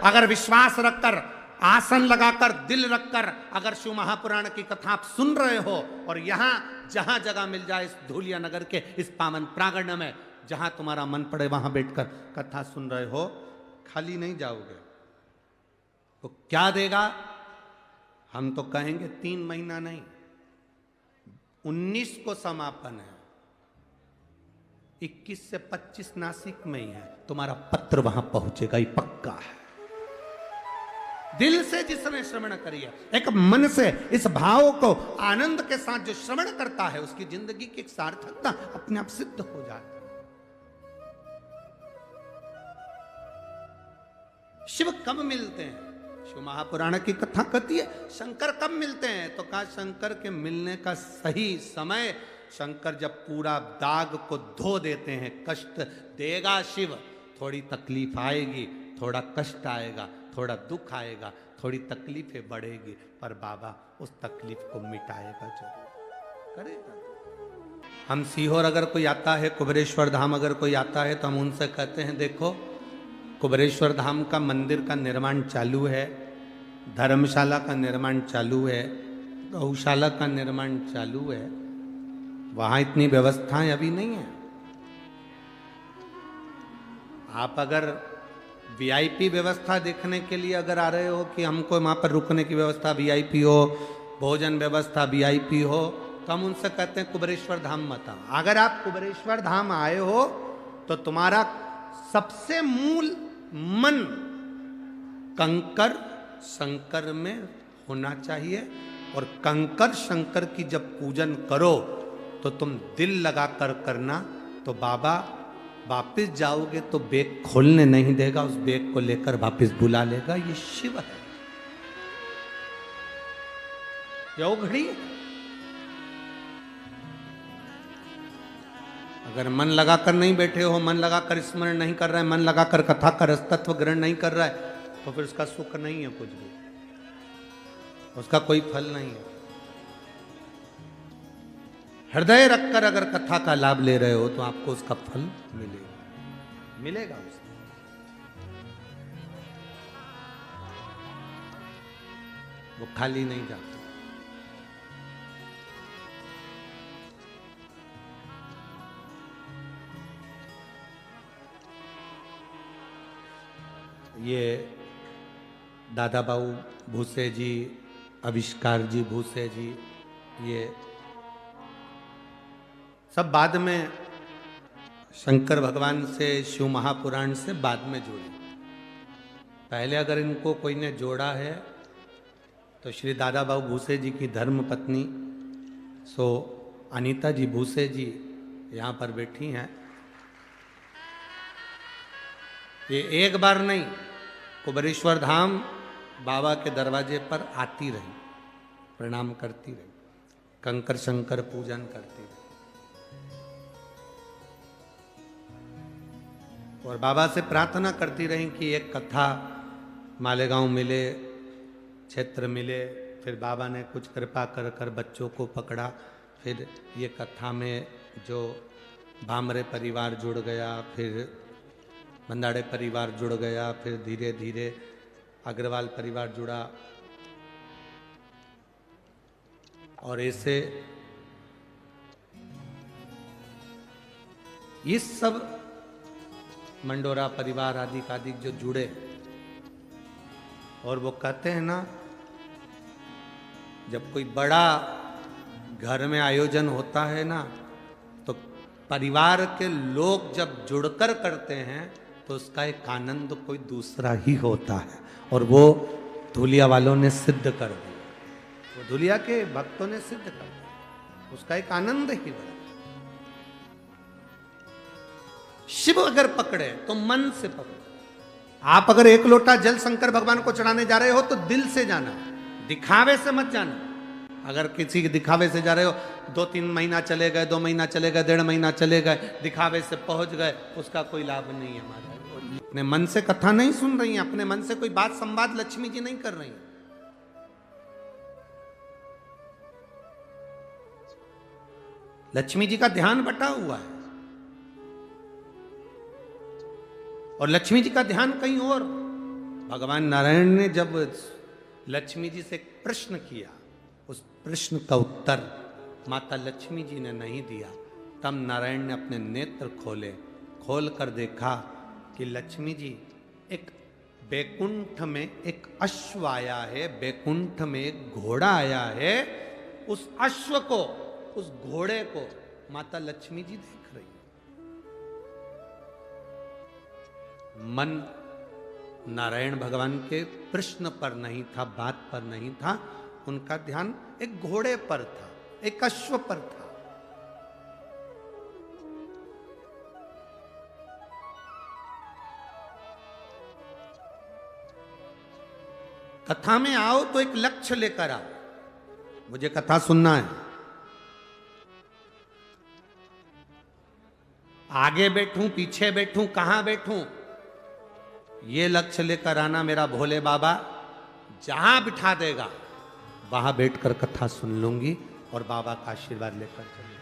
अगर विश्वास रखकर, आसन लगाकर, दिल रखकर अगर शिव महापुराण की कथा आप सुन रहे हो और यहां जहां जगह मिल जाए इस धूलिया नगर के इस पावन प्रांगण में, जहां तुम्हारा मन पड़े वहां बैठकर कथा सुन रहे हो, खाली नहीं जाओगे। तो क्या देगा? हम तो कहेंगे 3 महीना नहीं, 19 को समापन है, 21 से 25 नासिक में ही है, तुम्हारा पत्र वहां पहुंचेगा, ये पक्का है। दिल से जिसने श्रवण करी है, एक मन से इस भाव को आनंद के साथ जो श्रवण करता है, उसकी जिंदगी की एक सार्थकता अपने आप सिद्ध हो जाती है। शिव कब मिलते हैं? शिव महापुराण की कथा कहती है शंकर कब मिलते हैं, तो कहा शंकर के मिलने का सही समय, शंकर जब पूरा दाग को धो देते हैं। कष्ट देगा शिव, थोड़ी तकलीफ आएगी, थोड़ा कष्ट आएगा, थोड़ा दुख आएगा, थोड़ी तकलीफें बढ़ेगी, पर बाबा उस तकलीफ को मिटाएगा, जरूर करेगा। हम सीहोर अगर कोई आता है, कुबेरेश्वर धाम अगर कोई आता है, तो हम उनसे कहते हैं देखो कुबेरेश्वर धाम का मंदिर का निर्माण चालू है, धर्मशाला का निर्माण चालू है, गौशाला का निर्माण चालू है, वहां इतनी व्यवस्थाएं अभी नहीं है। आप अगर वीआईपी व्यवस्था देखने के लिए अगर आ रहे हो कि हमको वहां पर रुकने की व्यवस्था वीआईपी हो, भोजन व्यवस्था वीआईपी हो, तो हम उनसे कहते हैं कुबेरेश्वर धाम मत आओ। अगर आप कुबेरेश्वर धाम आए हो तो तुम्हारा सबसे मूल मन कंकर शंकर में होना चाहिए, और कंकर शंकर की जब पूजन करो तो तुम दिल लगा कर करना, तो बाबा वापिस जाओगे तो बैग खोलने नहीं देगा, उस बैग को लेकर वापिस बुला लेगा। ये शिव है, यो घड़ी। अगर मन लगाकर नहीं बैठे हो, मन लगाकर स्मरण नहीं कर रहे हैं, मन लगाकर कथा का रसतत्व ग्रहण नहीं कर रहा है, तो फिर उसका सुख नहीं है, कुछ भी उसका कोई फल नहीं है। हृदय रखकर अगर कथा का लाभ ले रहे हो तो आपको उसका फल मिलेगा, मिलेगा उसका। वो खाली नहीं जाता। ये दादा बाबू भूसे जी, आविष्कार जी भूसे जी, ये सब बाद में शंकर भगवान से, शिव महापुराण से बाद में जुड़े। पहले अगर इनको कोई ने जोड़ा है तो श्री दादा बाबू भूसे जी की धर्म पत्नी सो अनीता जी भूसे जी यहाँ पर बैठी हैं। ये एक बार नहीं, कुबेरेश्वर धाम बाबा के दरवाजे पर आती रही, प्रणाम करती रही, कंकर शंकर पूजन करती रही, और बाबा से प्रार्थना करती रही कि एक कथा मालेगांव मिले, क्षेत्र मिले। फिर बाबा ने कुछ कृपा कर कर बच्चों को पकड़ा, फिर ये कथा में जो भामरे परिवार जुड़ गया, फिर बंदाड़े परिवार जुड़ गया, फिर धीरे धीरे अग्रवाल परिवार जुड़ा, और ऐसे ये सब मंडोरा परिवार आदि आदि जो जुड़े। और वो कहते हैं ना, जब कोई बड़ा घर में आयोजन होता है ना, तो परिवार के लोग जब जुड़कर करते हैं तो उसका एक आनंद कोई दूसरा ही होता है, और वो धुलिया वालों ने सिद्ध कर दिया, वो धुलिया के भक्तों ने सिद्ध कर दिया, उसका एक आनंद ही बड़ा। शिव अगर पकड़े तो मन से पकड़े। आप अगर एक लोटा जल शंकर भगवान को चढ़ाने जा रहे हो तो दिल से जाना, दिखावे से मत जाना। अगर किसी के दिखावे से जा रहे हो, 2-3 महीना चले गए, 2 महीना चले गए, 1.5 महीना चले गए, दिखावे से पहुंच गए, उसका कोई लाभ नहीं है हमारा। अपने मन से कथा नहीं सुन रही हैं, अपने मन से कोई बात संवाद लक्ष्मी जी नहीं कर रही हैं। लक्ष्मी जी का ध्यान बटा हुआ है, और लक्ष्मी जी का ध्यान कहीं और। भगवान नारायण ने जब लक्ष्मी जी से एक प्रश्न किया, उस प्रश्न का उत्तर माता लक्ष्मी जी ने नहीं दिया, तब नारायण ने अपने नेत्र खोले, खोल कर देखा कि लक्ष्मी जी एक बैकुंठ में एक अश्व आया है, बैकुंठ में एक घोड़ा आया है, उस अश्व को, उस घोड़े को माता लक्ष्मी जी देख रही। मन नारायण भगवान के प्रश्न पर नहीं था, बात पर नहीं था, उनका ध्यान एक घोड़े पर था, एक अश्व पर था। कथा में आओ तो एक लक्ष्य लेकर आओ, मुझे कथा सुनना है, आगे बैठूं पीछे बैठूं कहां बैठूं, ये लक्ष्य लेकर आना। मेरा भोले बाबा जहां बिठा देगा वहां बैठकर कथा सुन लूंगी और बाबा का आशीर्वाद लेकर चलूंगी।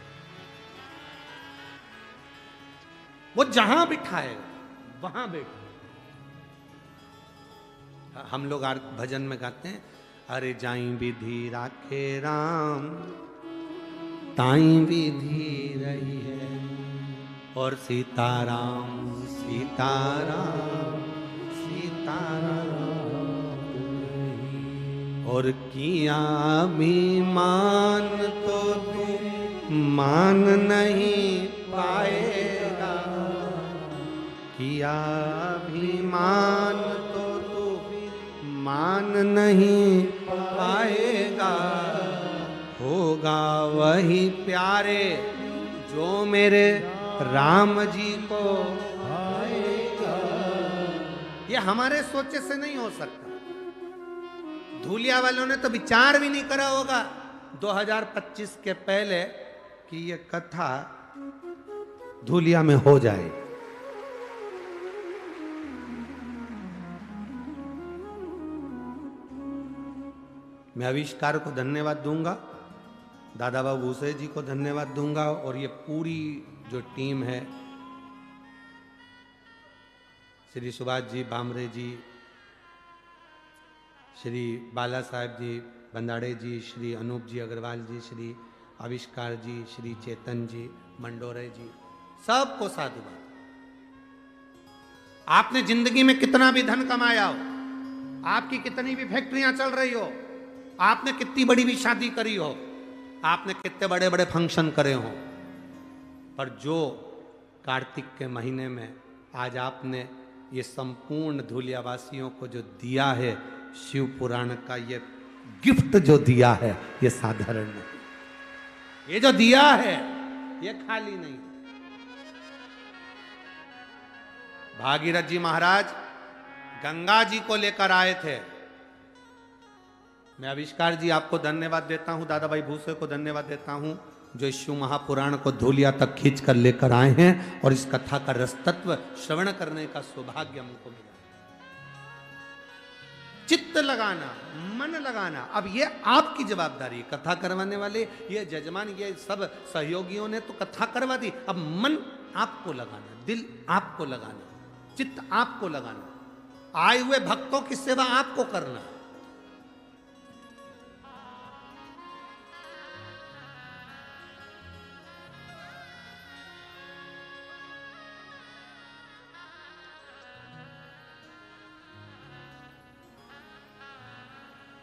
वो जहां बिठाएगा वहां बैठो। हम लोग भजन में गाते हैं, अरे जाई विधि राखे राम ताई विधि रही है, और सीताराम सीताराम और किया अभिमान तो तू मान नहीं पाएगा, किया अभिमान तो तू मान नहीं पाएगा, होगा वही प्यारे जो मेरे राम जी को आएगा। ये हमारे सोचे से नहीं हो सकता। धूलिया वालों ने तो विचार भी नहीं करा होगा 2025 के पहले कि ये कथा धूलिया में हो जाए। मैं आविष्कार को धन्यवाद दूंगा, दादा बाबू भूसे जी को धन्यवाद दूंगा, और ये पूरी जो टीम है, श्री सुभाष जी भामरे जी, श्री बाला साहेब जी बंदाड़े जी, श्री अनूप जी अग्रवाल जी, श्री आविष्कार जी, श्री चेतन जी मंडोरे जी, सबको साधुवाद। आपने जिंदगी में कितना भी धन कमाया हो, आपकी कितनी भी फैक्ट्रियां चल रही हो, आपने कितनी बड़ी भी शादी करी हो, आपने कितने बड़े बड़े फंक्शन करे हो, पर जो कार्तिक के महीने में आज आपने ये संपूर्ण धूलियावासियों को जो दिया है, शिव पुराण का ये गिफ्ट जो दिया है, ये साधारण नहीं। ये जो दिया है ये खाली नहीं। भागीरथ जी महाराज गंगा जी को लेकर आए थे। मैं आविष्कार जी आपको धन्यवाद देता हूं, दादा भाई भूसे को धन्यवाद देता हूं, जो शिव महापुराण को धूलिया तक खींच कर लेकर आए हैं और इस कथा का रसतत्व श्रवण करने का सौभाग्य हमको मिला। चित्त लगाना, मन लगाना, अब ये आपकी जवाबदारी। कथा करवाने वाले ये जजमान, ये सब सहयोगियों ने तो कथा करवा दी, अब मन आपको लगाना, दिल आपको लगाना, चित्त आपको लगाना, आए हुए भक्तों की सेवा आपको करना।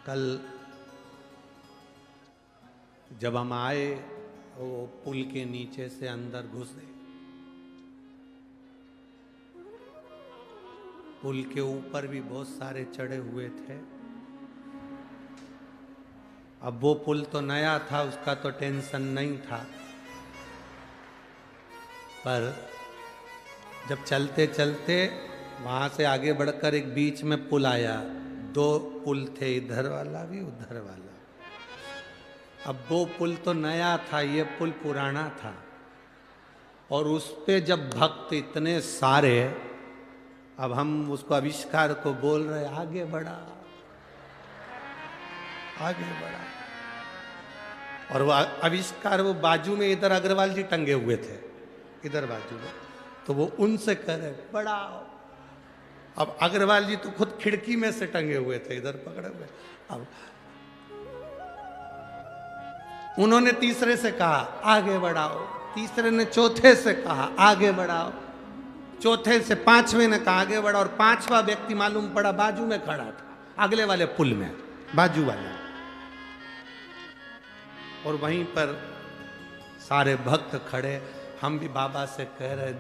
कल जब हम आए वो पुल के नीचे से अंदर घुसे, पुल के ऊपर भी बहुत सारे चढ़े हुए थे। अब वो पुल तो नया था, उसका तो टेंशन नहीं था, पर जब चलते चलते वहां से आगे बढ़कर एक बीच में पुल आया, दो पुल थे, इधर वाला भी उधर वाला। अब वो पुल तो नया था, ये पुल पुराना था, और उस पे जब भक्त इतने सारे, अब हम उसको आविष्कार को बोल रहे आगे बढ़ा, आगे बढ़ा, और वो आविष्कार वो बाजू में इधर अग्रवाल जी टंगे हुए थे, इधर बाजू में, तो वो उनसे कह रहे बढ़ाओ। अब अग्रवाल जी तो खुद खिड़की में से टंगे हुए थे, इधर पकड़े हुए। अब उन्होंने तीसरे से कहा आगे बढ़ाओ, तीसरे ने चौथे से कहा आगे बढ़ाओ, चौथे से पांचवें ने कहा आगे बढ़ाओ, और पांचवा व्यक्ति मालूम पड़ा बाजू में खड़ा था, अगले वाले पुल में, बाजू वाले। और वहीं पर सारे भक्त खड़े, हम भी बाबा से कह रहे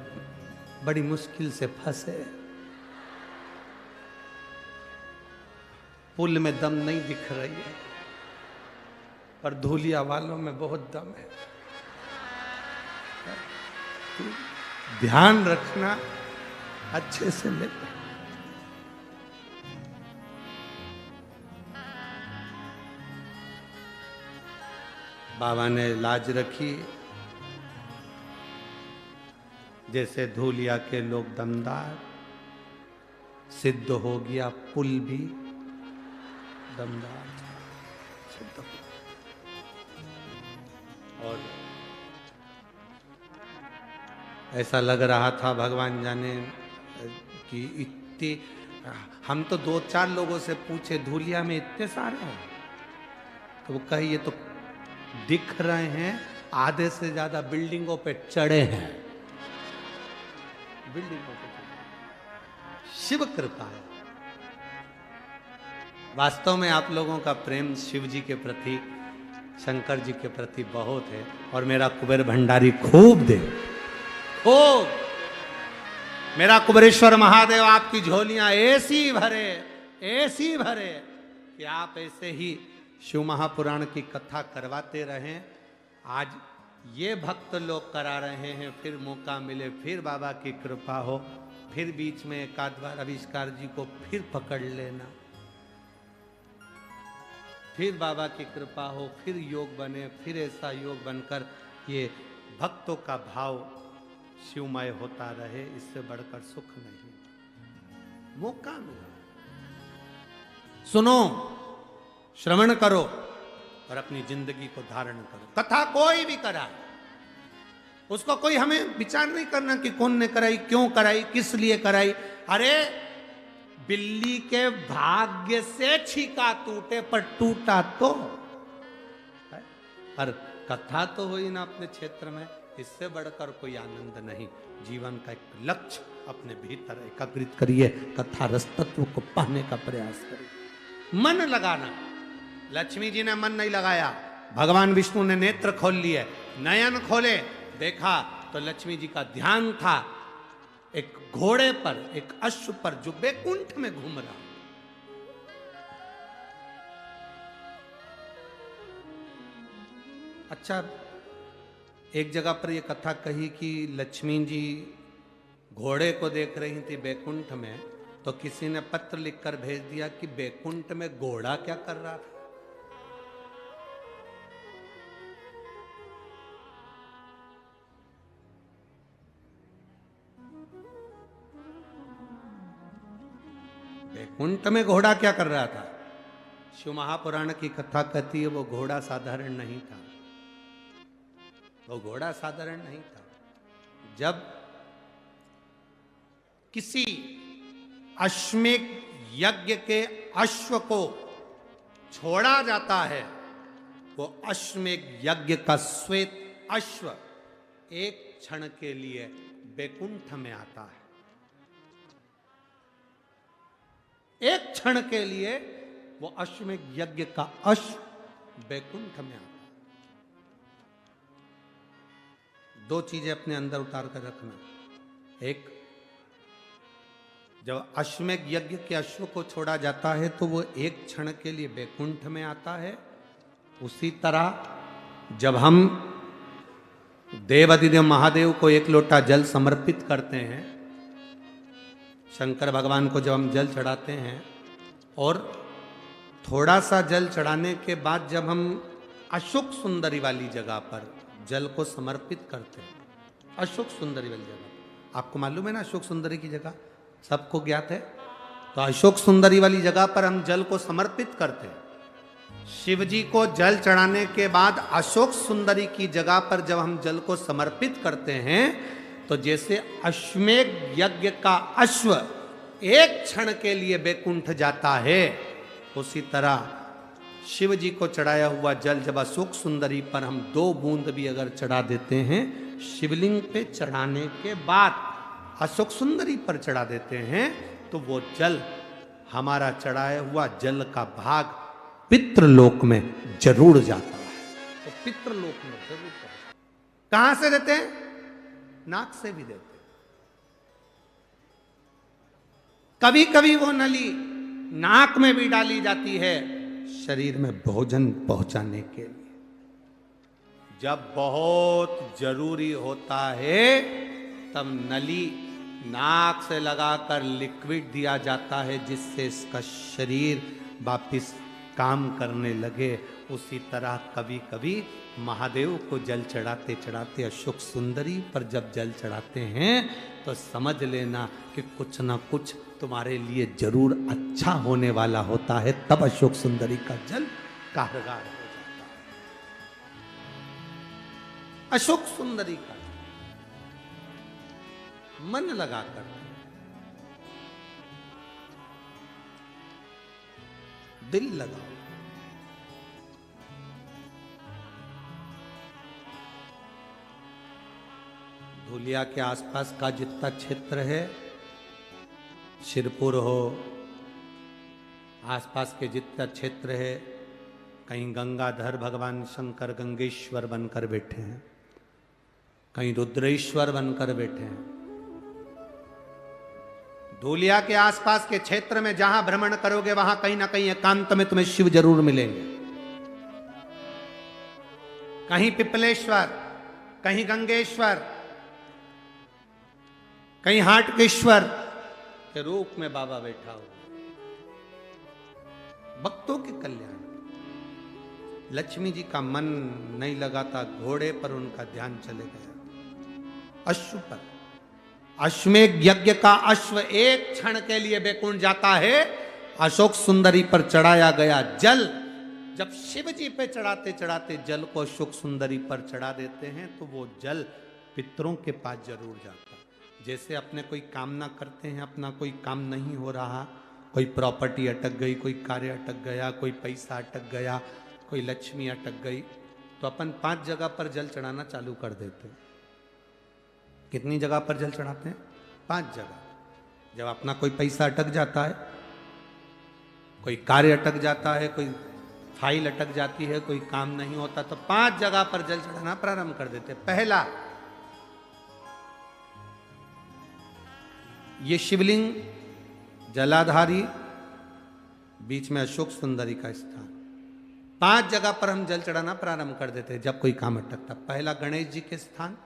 बड़ी मुश्किल से फंसे, पुल में दम नहीं दिख रही है, पर धूलिया वालों में बहुत दम है। ध्यान रखना, अच्छे से ले। बाबा ने लाज रखी, जैसे धूलिया के लोग दमदार, सिद्ध हो गया पुल भी दमदार सिद्ध हो। और ऐसा लग रहा था भगवान जाने कि इतने, हम तो दो चार लोगों से पूछे धूलिया में इतने सारे हैं, तो वो कहे ये तो दिख रहे हैं, आधे से ज्यादा बिल्डिंगों पे चढ़े हैं, बिल्डिंगों पे चढ़े। शिव कृपा है। वास्तव में आप लोगों का प्रेम शिव जी के प्रति, शंकर जी के प्रति बहुत है, और मेरा कुबेर भंडारी खूब दे, खूब। मेरा कुबेरेश्वर महादेव आपकी झोलियां ऐसी भरे, ऐसी भरे कि आप ऐसे ही शिव महापुराण की कथा करवाते रहें। आज ये भक्त लोग करा रहे हैं, फिर मौका मिले, फिर बाबा की कृपा हो, फिर बीच में एक आध बार आविष्कार जी को फिर पकड़ लेना, फिर बाबा की कृपा हो, फिर योग बने, फिर ऐसा योग बनकर ये भक्तों का भाव शिवमय होता रहे, इससे बढ़कर सुख नहीं। मौका मिला, सुनो, श्रवण करो और अपनी जिंदगी को धारण करो। कथा कोई भी कराए, उसको कोई हमें विचार नहीं करना कि कौन ने कराई, क्यों कराई, किस लिए कराई। अरे बिल्ली के भाग्य से छीका टूटे, पर टूटा तो, पर कथा तो हुई ना अपने क्षेत्र में, इससे बढ़कर कोई आनंद नहीं। जीवन का एक लक्ष्य अपने भीतर एकाग्रित करिए, कथा रस तत्व को पाने का प्रयास करिए, मन लगाना। लक्ष्मी जी ने मन नहीं लगाया, भगवान विष्णु ने नेत्र खोल लिए, नयन खोले, देखा तो लक्ष्मी जी का ध्यान था एक घोड़े पर, एक अश्व पर, जो बैकुंठ में घूम रहा। अच्छा, एक जगह पर यह कथा कही कि लक्ष्मी जी घोड़े को देख रही थी बैकुंठ में, तो किसी ने पत्र लिखकर भेज दिया कि बैकुंठ में घोड़ा क्या कर रहा था। बैकुंठ में घोड़ा क्या कर रहा था? शिव महापुराण की कथा कहती है वो घोड़ा साधारण नहीं था, वो घोड़ा साधारण नहीं था। जब किसी अश्वमेध यज्ञ के अश्व को छोड़ा जाता है, वो अश्वमेध यज्ञ का श्वेत अश्व एक क्षण के लिए बैकुंठ में आता है, एक क्षण के लिए वो अश्वमेध यज्ञ का अश्व बैकुंठ में आता है। दो चीजें अपने अंदर उतार कर रखना। एक, जब अश्वमेध यज्ञ के अश्व को छोड़ा जाता है तो वो एक क्षण के लिए बैकुंठ में आता है। उसी तरह जब हम देवाधिदेव महादेव को एक लोटा जल समर्पित करते हैं, शंकर भगवान को जब हम जल चढ़ाते हैं, और थोड़ा सा जल चढ़ाने के बाद जब हम अशोक सुंदरी वाली जगह पर जल को समर्पित करते हैं, अशोक सुंदरी वाली जगह, आपको मालूम है ना अशोक सुंदरी की जगह, सबको ज्ञात है। तो अशोक सुंदरी वाली जगह पर हम जल को समर्पित करते हैं। शिव जी को जल चढ़ाने के बाद अशोक सुंदरी की जगह पर जब हम जल को समर्पित करते हैं, तो जैसे अश्वमेध यज्ञ का अश्व एक क्षण के लिए बैकुंठ जाता है, उसी तरह शिव जी को चढ़ाया हुआ जल जब अशोक सुंदरी पर हम 2 बूंद भी अगर चढ़ा देते हैं, शिवलिंग पे चढ़ाने के बाद अशोक सुंदरी पर चढ़ा देते हैं, तो वो जल, हमारा चढ़ाया हुआ जल का भाग पितृलोक में जरूर जाता है। तो पितृलोक में जरूर कहां से देते हैं? नाक से भी देते हैं। कभी कभी वो नली नाक में भी डाली जाती है, शरीर में भोजन पहुंचाने के लिए। जब बहुत जरूरी होता है तब नली नाक से लगाकर लिक्विड दिया जाता है, जिससे इसका शरीर वापिस काम करने लगे। उसी तरह कभी कभी महादेव को जल चढ़ाते चढ़ाते अशोक सुंदरी पर जब जल चढ़ाते हैं, तो समझ लेना कि कुछ ना कुछ तुम्हारे लिए जरूर अच्छा होने वाला होता है। तब अशोक सुंदरी का जल कारगर हो जाता है। अशोक सुंदरी का मन लगाकर दिल लगाओ। धूलिया के आसपास का जितना क्षेत्र है, शिरपुर हो, आसपास के जितना क्षेत्र है, कहीं गंगाधर भगवान शंकर गंगेश्वर बनकर बैठे हैं, कहीं रुद्रेश्वर बनकर बैठे हैं। धूलिया के आसपास के क्षेत्र में जहां भ्रमण करोगे, वहां कहीं ना कहीं एकांत में तुम्हें शिव जरूर मिलेंगे। कहीं पिपलेश्वर, कहीं गंगेश्वर, कहीं हाटकेश्वर के रूप में बाबा बैठा हो, भक्तों के कल्याण। लक्ष्मी जी का मन नहीं लगाता, घोड़े पर उनका ध्यान चले गया, अश्व पर। अश्वमेध यज्ञ का अश्व एक क्षण के लिए बैकुंठ जाता है। अशोक सुंदरी पर चढ़ाया गया जल जब शिव जी पे चढ़ाते चढ़ाते जल को अशोक सुंदरी पर चढ़ा देते हैं, तो वो जल पितरों के पास जरूर जाता है। जैसे अपने कोई कामना करते हैं, अपना कोई काम नहीं हो रहा, कोई प्रॉपर्टी अटक गई, कोई कार्य अटक गया, कोई पैसा अटक गया, कोई लक्ष्मी अटक गई, तो अपन 5 जगह पर जल चढ़ाना चालू कर देते हैं। कितनी जगह पर जल चढ़ाते हैं? 5 जगह। जब अपना कोई पैसा अटक जाता है, कोई कार्य अटक जाता है, कोई फाइल अटक जाती है, कोई काम नहीं होता, तो 5 जगह पर जल चढ़ाना प्रारंभ कर देते हैं। पहला, ये शिवलिंग जलाधारी, बीच में अशोक सुंदरी का स्थान, 5 जगह पर हम जल चढ़ाना प्रारंभ कर देते हैं जब कोई काम अटकता। पहला गणेश जी के स्थान,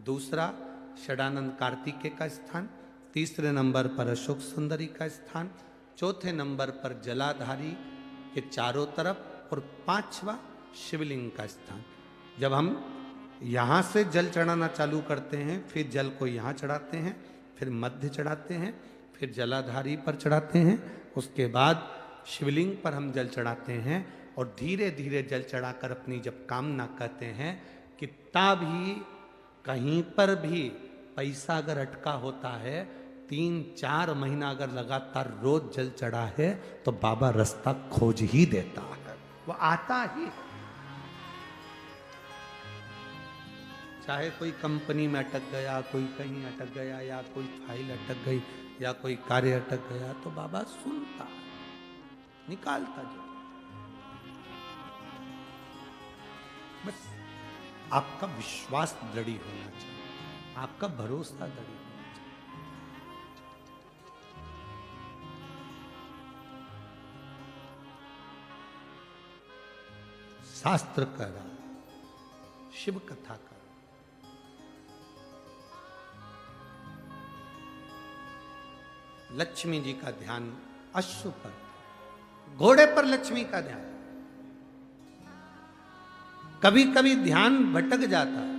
दूसरा षडानंद कार्तिकेय का स्थान, तीसरे नंबर पर अशोक सुंदरी का स्थान, चौथे नंबर पर जलाधारी के चारों तरफ, और 5वां शिवलिंग का स्थान। जब हम यहाँ से जल चढ़ाना चालू करते हैं, फिर जल को यहाँ चढ़ाते हैं, फिर मध्य चढ़ाते हैं, फिर जलाधारी पर चढ़ाते हैं, उसके बाद शिवलिंग पर हम जल चढ़ाते हैं, और धीरे धीरे जल चढ़ाकर अपनी जब कामना करते हैं, कितना भी कहीं पर भी पैसा अगर अटका होता है, 3-4 महीना अगर लगातार रोज जल चढ़ा है, तो बाबा रास्ता खोज ही देता है, वो आता ही। चाहे कोई कंपनी में अटक गया, कोई कहीं अटक गया, या कोई फाइल अटक गई, या कोई कार्य अटक गया, तो बाबा सुनता, निकालता जो। बस आपका विश्वास दृढ़ होना चाहिए, आपका भरोसा दृढ़ होना चाहिए। शास्त्र कह रहा, शिव कथा का, लक्ष्मी जी का ध्यान अश्व पर, घोड़े पर लक्ष्मी का ध्यान। कभी कभी ध्यान भटक जाता है,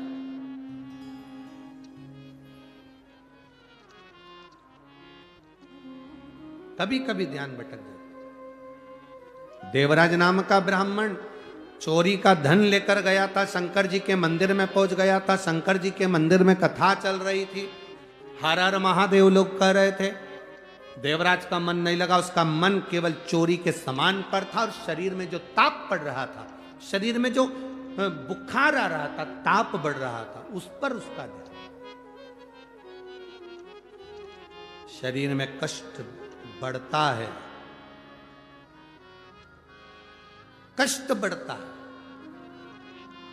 कभी कभी ध्यान भटक जाता है। देवराज नाम का ब्राह्मण चोरी का धन लेकर गया था, शंकर जी के मंदिर में पहुंच गया था। शंकर जी के मंदिर में कथा चल रही थी, हर हर महादेव लोग कह रहे थे। देवराज का मन नहीं लगा, उसका मन केवल चोरी के सामान पर था और शरीर में जो ताप पड़ रहा था, शरीर में जो बुखार आ रहा था, ताप बढ़ रहा था, उस पर उसका ध्यान। शरीर में कष्ट बढ़ता है, कष्ट बढ़ता है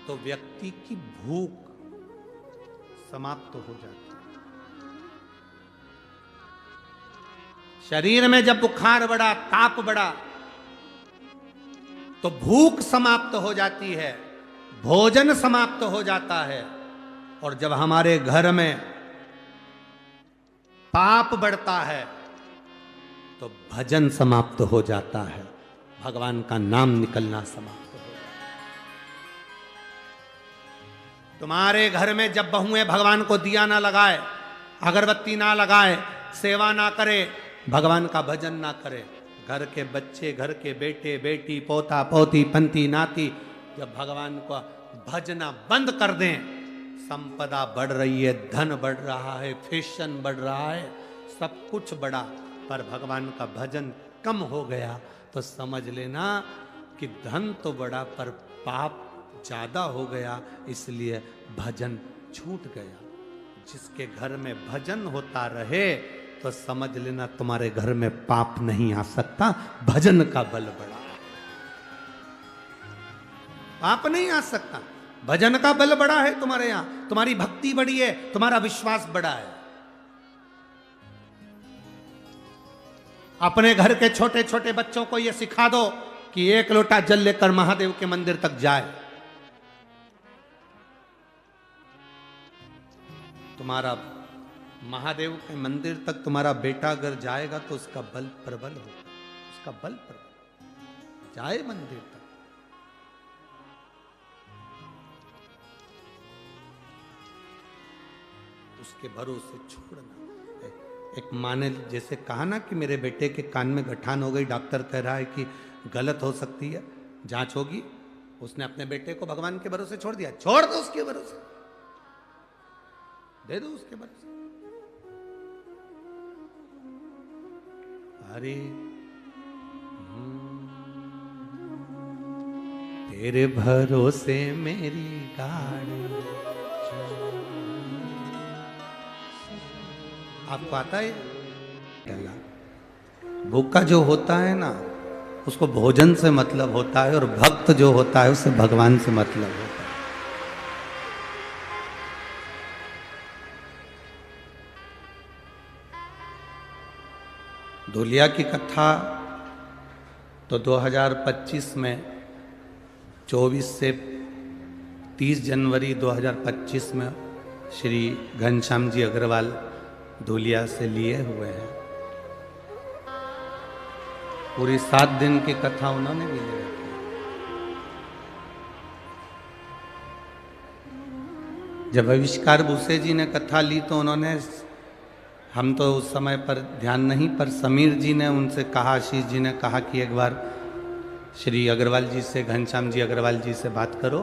तो व्यक्ति की भूख समाप्त हो जाती है। शरीर में जब बुखार बढ़ा, ताप बढ़ा, तो भूख समाप्त हो जाती है, भोजन समाप्त हो जाता है। और जब हमारे घर में पाप बढ़ता है तो भजन समाप्त हो जाता है, भगवान का नाम निकलना समाप्त हो जाता है। तुम्हारे घर में जब बहुएं भगवान को दिया ना लगाए, अगरबत्ती ना लगाए, सेवा ना करे, भगवान का भजन ना करे, घर के बच्चे, घर के बेटे बेटी, पोता पोती, पंती नाती जब भगवान को भजना बंद कर दें, संपदा बढ़ रही है, धन बढ़ रहा है, फैशन बढ़ रहा है, सब कुछ बढ़ा, पर भगवान का भजन कम हो गया, तो समझ लेना कि धन तो बढ़ा पर पाप ज्यादा हो गया, इसलिए भजन छूट गया। जिसके घर में भजन होता रहे तो समझ लेना तुम्हारे घर में पाप नहीं आ सकता, भजन का बल बढ़ा। पाप नहीं आ सकता, भजन का बल बड़ा है तुम्हारे यहां, तुम्हारी भक्ति बड़ी है, तुम्हारा विश्वास बड़ा है। अपने घर के छोटे छोटे बच्चों को यह सिखा दो कि एक लोटा जल लेकर महादेव के मंदिर तक जाए, तुम्हारा महादेव के मंदिर तक तुम्हारा बेटा अगर जाएगा तो उसका बल प्रबल होगा, उसका बल प्रबल जाए मंदिर तक। उसके भरोसे छोड़ना। एक माँ ने जैसे कहा ना कि मेरे बेटे के कान में गठान हो गई, डॉक्टर कह रहा है कि गलत हो सकती है, जांच होगी, उसने अपने बेटे को भगवान के भरोसे छोड़ दिया। छोड़ दो उसके भरोसे, दे दो उसके भरोसे। अरे तेरे भरोसे मेरी गाड़ी। आपको आता है? भूखा जो होता है ना, उसको भोजन से मतलब होता है, और भक्त जो होता है उसे भगवान से मतलब होता है। धूलिया की कथा तो 2025 में 24 से 30 जनवरी 2025 में श्री घनश्याम जी अग्रवाल धूलिया से लिए हुए हैं। पूरी 7 दिन की कथा उन्होंने भी ले रखी। जब आविष्कार भूसे जी ने कथा ली तो उन्होंने, हम तो उस समय पर ध्यान नहीं, पर समीर जी ने उनसे कहा, आशीष जी ने कहा कि एक बार श्री अग्रवाल जी से, घनश्याम जी अग्रवाल जी से बात करो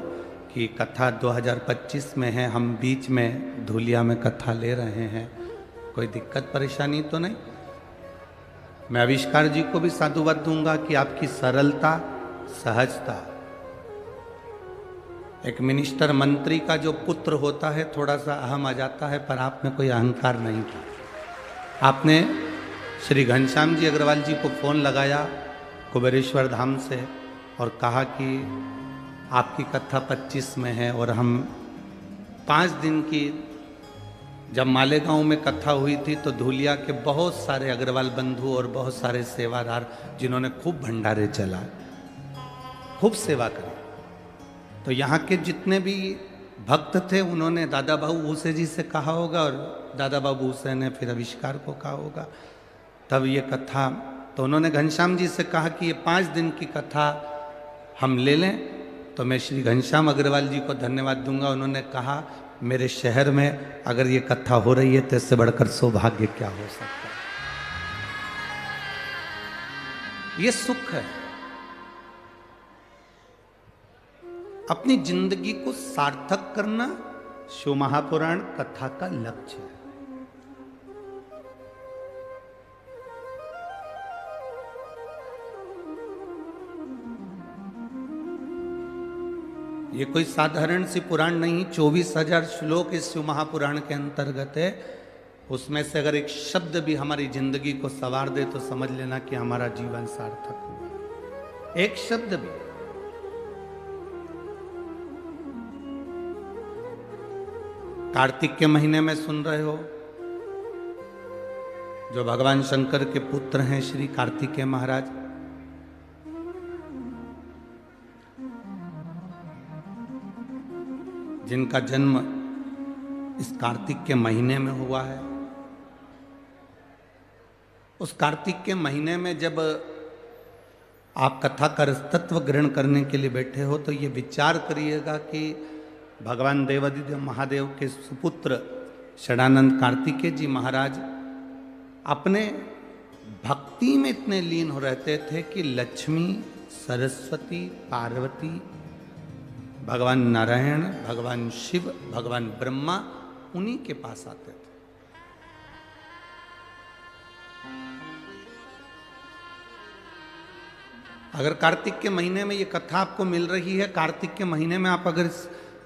कि कथा 2025 में है, हम बीच में धूलिया में कथा ले रहे हैं, कोई दिक्कत परेशानी तो नहीं। मैं आविष्कार जी को भी साधुवाद दूंगा कि आपकी सरलता, सहजता, एक मिनिस्टर मंत्री का जो पुत्र होता है थोड़ा सा अहम आ जाता है, पर आप में कोई अहंकार नहीं था। आपने श्री घनश्याम जी अग्रवाल जी को फ़ोन लगाया कुबेरेश्वर धाम से और कहा कि आपकी कथा 25 में है, और हम 5 दिन की, जब मालेगांव में कथा हुई थी तो धूलिया के बहुत सारे अग्रवाल बंधु और बहुत सारे सेवादार जिन्होंने खूब भंडारे चलाए, खूब सेवा करी, तो यहाँ के जितने भी भक्त थे उन्होंने दादा बाबू भूसे जी से कहा होगा, और दादा बाबू भूसे ने फिर आविष्कार को कहा होगा, तब ये कथा, तो उन्होंने घनश्याम जी से कहा कि ये 5 दिन की कथा हम ले लें। तो मैं श्री घनश्याम अग्रवाल जी को धन्यवाद दूंगा, उन्होंने कहा मेरे शहर में अगर ये कथा हो रही है तो इससे बढ़कर सौभाग्य क्या हो सकता है। ये सुख है, अपनी जिंदगी को सार्थक करना शिव महापुराण कथा का लक्ष्य है। ये कोई साधारण सी पुराण नहीं, 24,000 श्लोक इस शिव महापुराण के अंतर्गत है। उसमें से अगर एक शब्द भी हमारी जिंदगी को संवार दे तो समझ लेना कि हमारा जीवन सार्थक हुआ। एक शब्द भी। कार्तिक के महीने में सुन रहे हो, जो भगवान शंकर के पुत्र हैं श्री कार्तिकेय महाराज, जिनका जन्म इस कार्तिक के महीने में हुआ है। उस कार्तिक के महीने में जब आप कथा का तत्व ग्रहण करने के लिए बैठे हो तो ये विचार करिएगा कि भगवान देवादिदेव महादेव के सुपुत्र षडानंद कार्तिकेय जी महाराज अपने भक्ति में इतने लीन हो रहते थे कि लक्ष्मी, सरस्वती, पार्वती, भगवान नारायण, भगवान शिव, भगवान ब्रह्मा उन्हीं के पास आते थे। अगर कार्तिक के महीने में ये कथा आपको मिल रही है, कार्तिक के महीने में आप अगर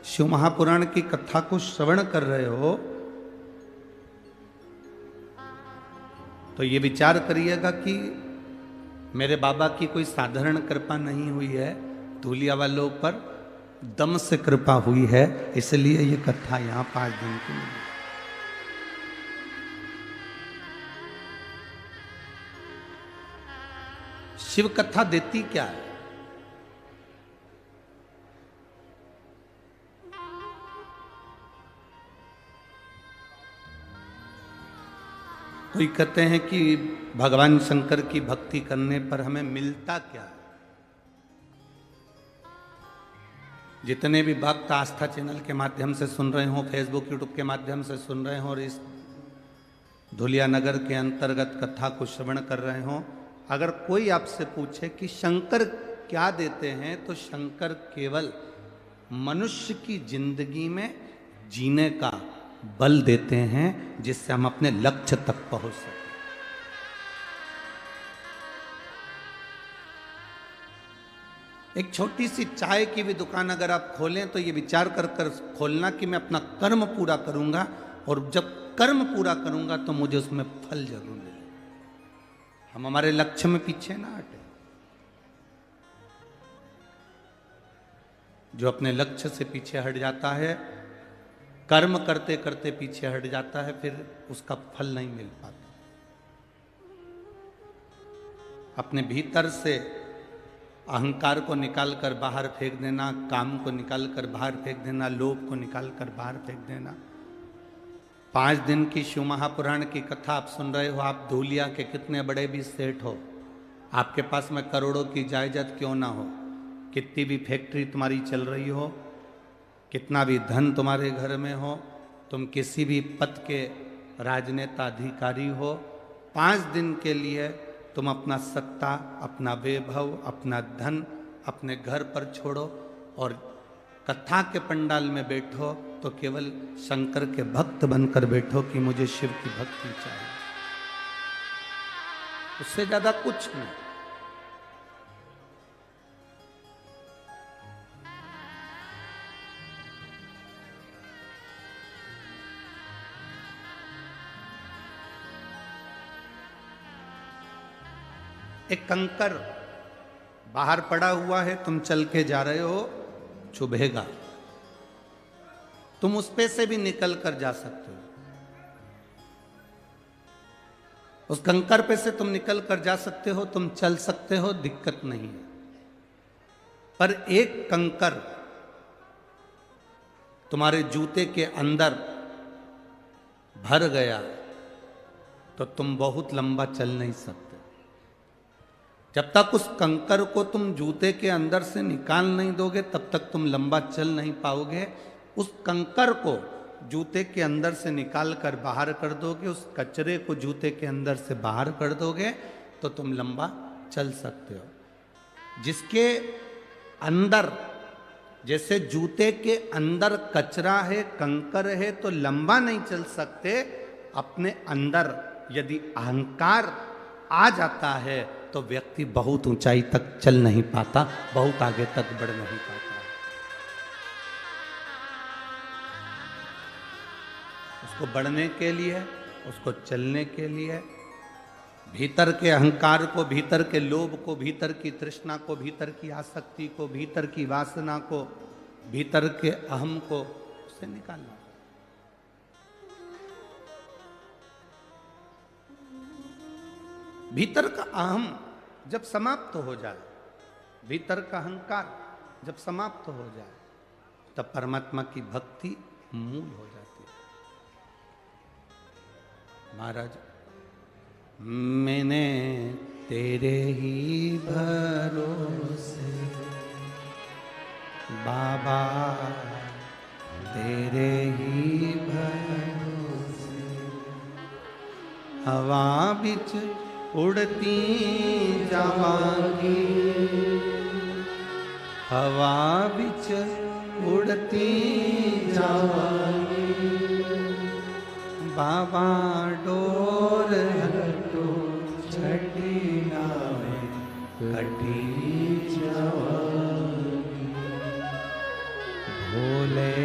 शिव महापुराण की कथा को श्रवण कर रहे हो तो ये विचार करिएगा कि मेरे बाबा की कोई साधारण कृपा नहीं हुई है, धूलिया वालों पर दम से कृपा हुई है, इसलिए ये कथा यहां 5 दिन की मिली। शिव कथा देती क्या है? कोई कहते हैं कि भगवान शंकर की भक्ति करने पर हमें मिलता क्या है। जितने भी भक्त आस्था चैनल के माध्यम से सुन रहे हो, फेसबुक यूट्यूब के माध्यम से सुन रहे हो और इस धुलिया नगर के अंतर्गत कथा को श्रवण कर रहे हो, अगर कोई आपसे पूछे कि शंकर क्या देते हैं तो शंकर केवल मनुष्य की जिंदगी में जीने का बल देते हैं, जिससे हम अपने लक्ष्य तक पहुंच सकें। एक छोटी सी चाय की भी दुकान अगर आप खोलें तो ये विचार कर कर खोलना कि मैं अपना कर्म पूरा करूंगा और जब कर्म पूरा करूंगा तो मुझे उसमें फल जरूर मिले। हम हमारे लक्ष्य में पीछे ना हटे। जो अपने लक्ष्य से पीछे हट जाता है, कर्म करते करते पीछे हट जाता है, फिर उसका फल नहीं मिल पाता। अपने भीतर से अहंकार को निकाल कर बाहर फेंक देना, काम को निकाल कर बाहर फेंक देना, लोभ को निकाल कर बाहर फेंक देना। 5 दिन की शिव महापुराण की कथा आप सुन रहे हो। आप धूलिया के कितने बड़े भी सेठ हो, आपके पास में करोड़ों की जायदाद क्यों ना हो, कितनी भी फैक्ट्री तुम्हारी चल रही हो, कितना भी धन तुम्हारे घर में हो, तुम किसी भी पद के राजनेता अधिकारी हो, 5 दिन के लिए तुम अपना सत्ता, अपना वैभव, अपना धन अपने घर पर छोड़ो और कथा के पंडाल में बैठो तो केवल शंकर के भक्त बनकर बैठो कि मुझे शिव की भक्ति चाहिए। उससे ज्यादा कुछ नहीं। एक कंकर बाहर पड़ा हुआ है, तुम चल के जा रहे हो, चुभेगा, तुम उस पे से भी निकल कर जा सकते हो। उस कंकर पे से तुम निकल कर जा सकते हो, तुम चल सकते हो, दिक्कत नहीं है। पर एक कंकर तुम्हारे जूते के अंदर भर गया तो तुम बहुत लंबा चल नहीं सकते। जब तक उस कंकर को तुम जूते के अंदर से निकाल नहीं दोगे तब तक तुम लंबा चल नहीं पाओगे। उस कंकर को जूते के अंदर से निकाल कर बाहर कर दोगे, उस कचरे को जूते के अंदर से बाहर कर दोगे तो तुम लंबा चल सकते हो। जिसके अंदर, जैसे जूते के अंदर कचरा है, कंकर है, तो लंबा नहीं चल सकते। अपने अंदर यदि अहंकार आ जाता है तो व्यक्ति बहुत ऊंचाई तक चल नहीं पाता, बहुत आगे तक बढ़ नहीं पाता। उसको बढ़ने के लिए, उसको चलने के लिए, भीतर के अहंकार को, भीतर के लोभ को, भीतर की तृष्णा को, भीतर की आसक्ति को, भीतर की वासना को, भीतर के अहम को उससे निकालना। भीतर का अहम जब समाप्त हो जाए, भीतर का अहंकार जब समाप्त हो जाए, तब परमात्मा की भक्ति मूल हो जाती है। महाराज, मैंने तेरे ही भरोसे बाबा, तेरे ही भरोसे हवा बिच उड़ती जावांगी, हवा बिच उड़ती जावांगी, बाबा डोर हटो छठी नावे कटी जावांगी, भोले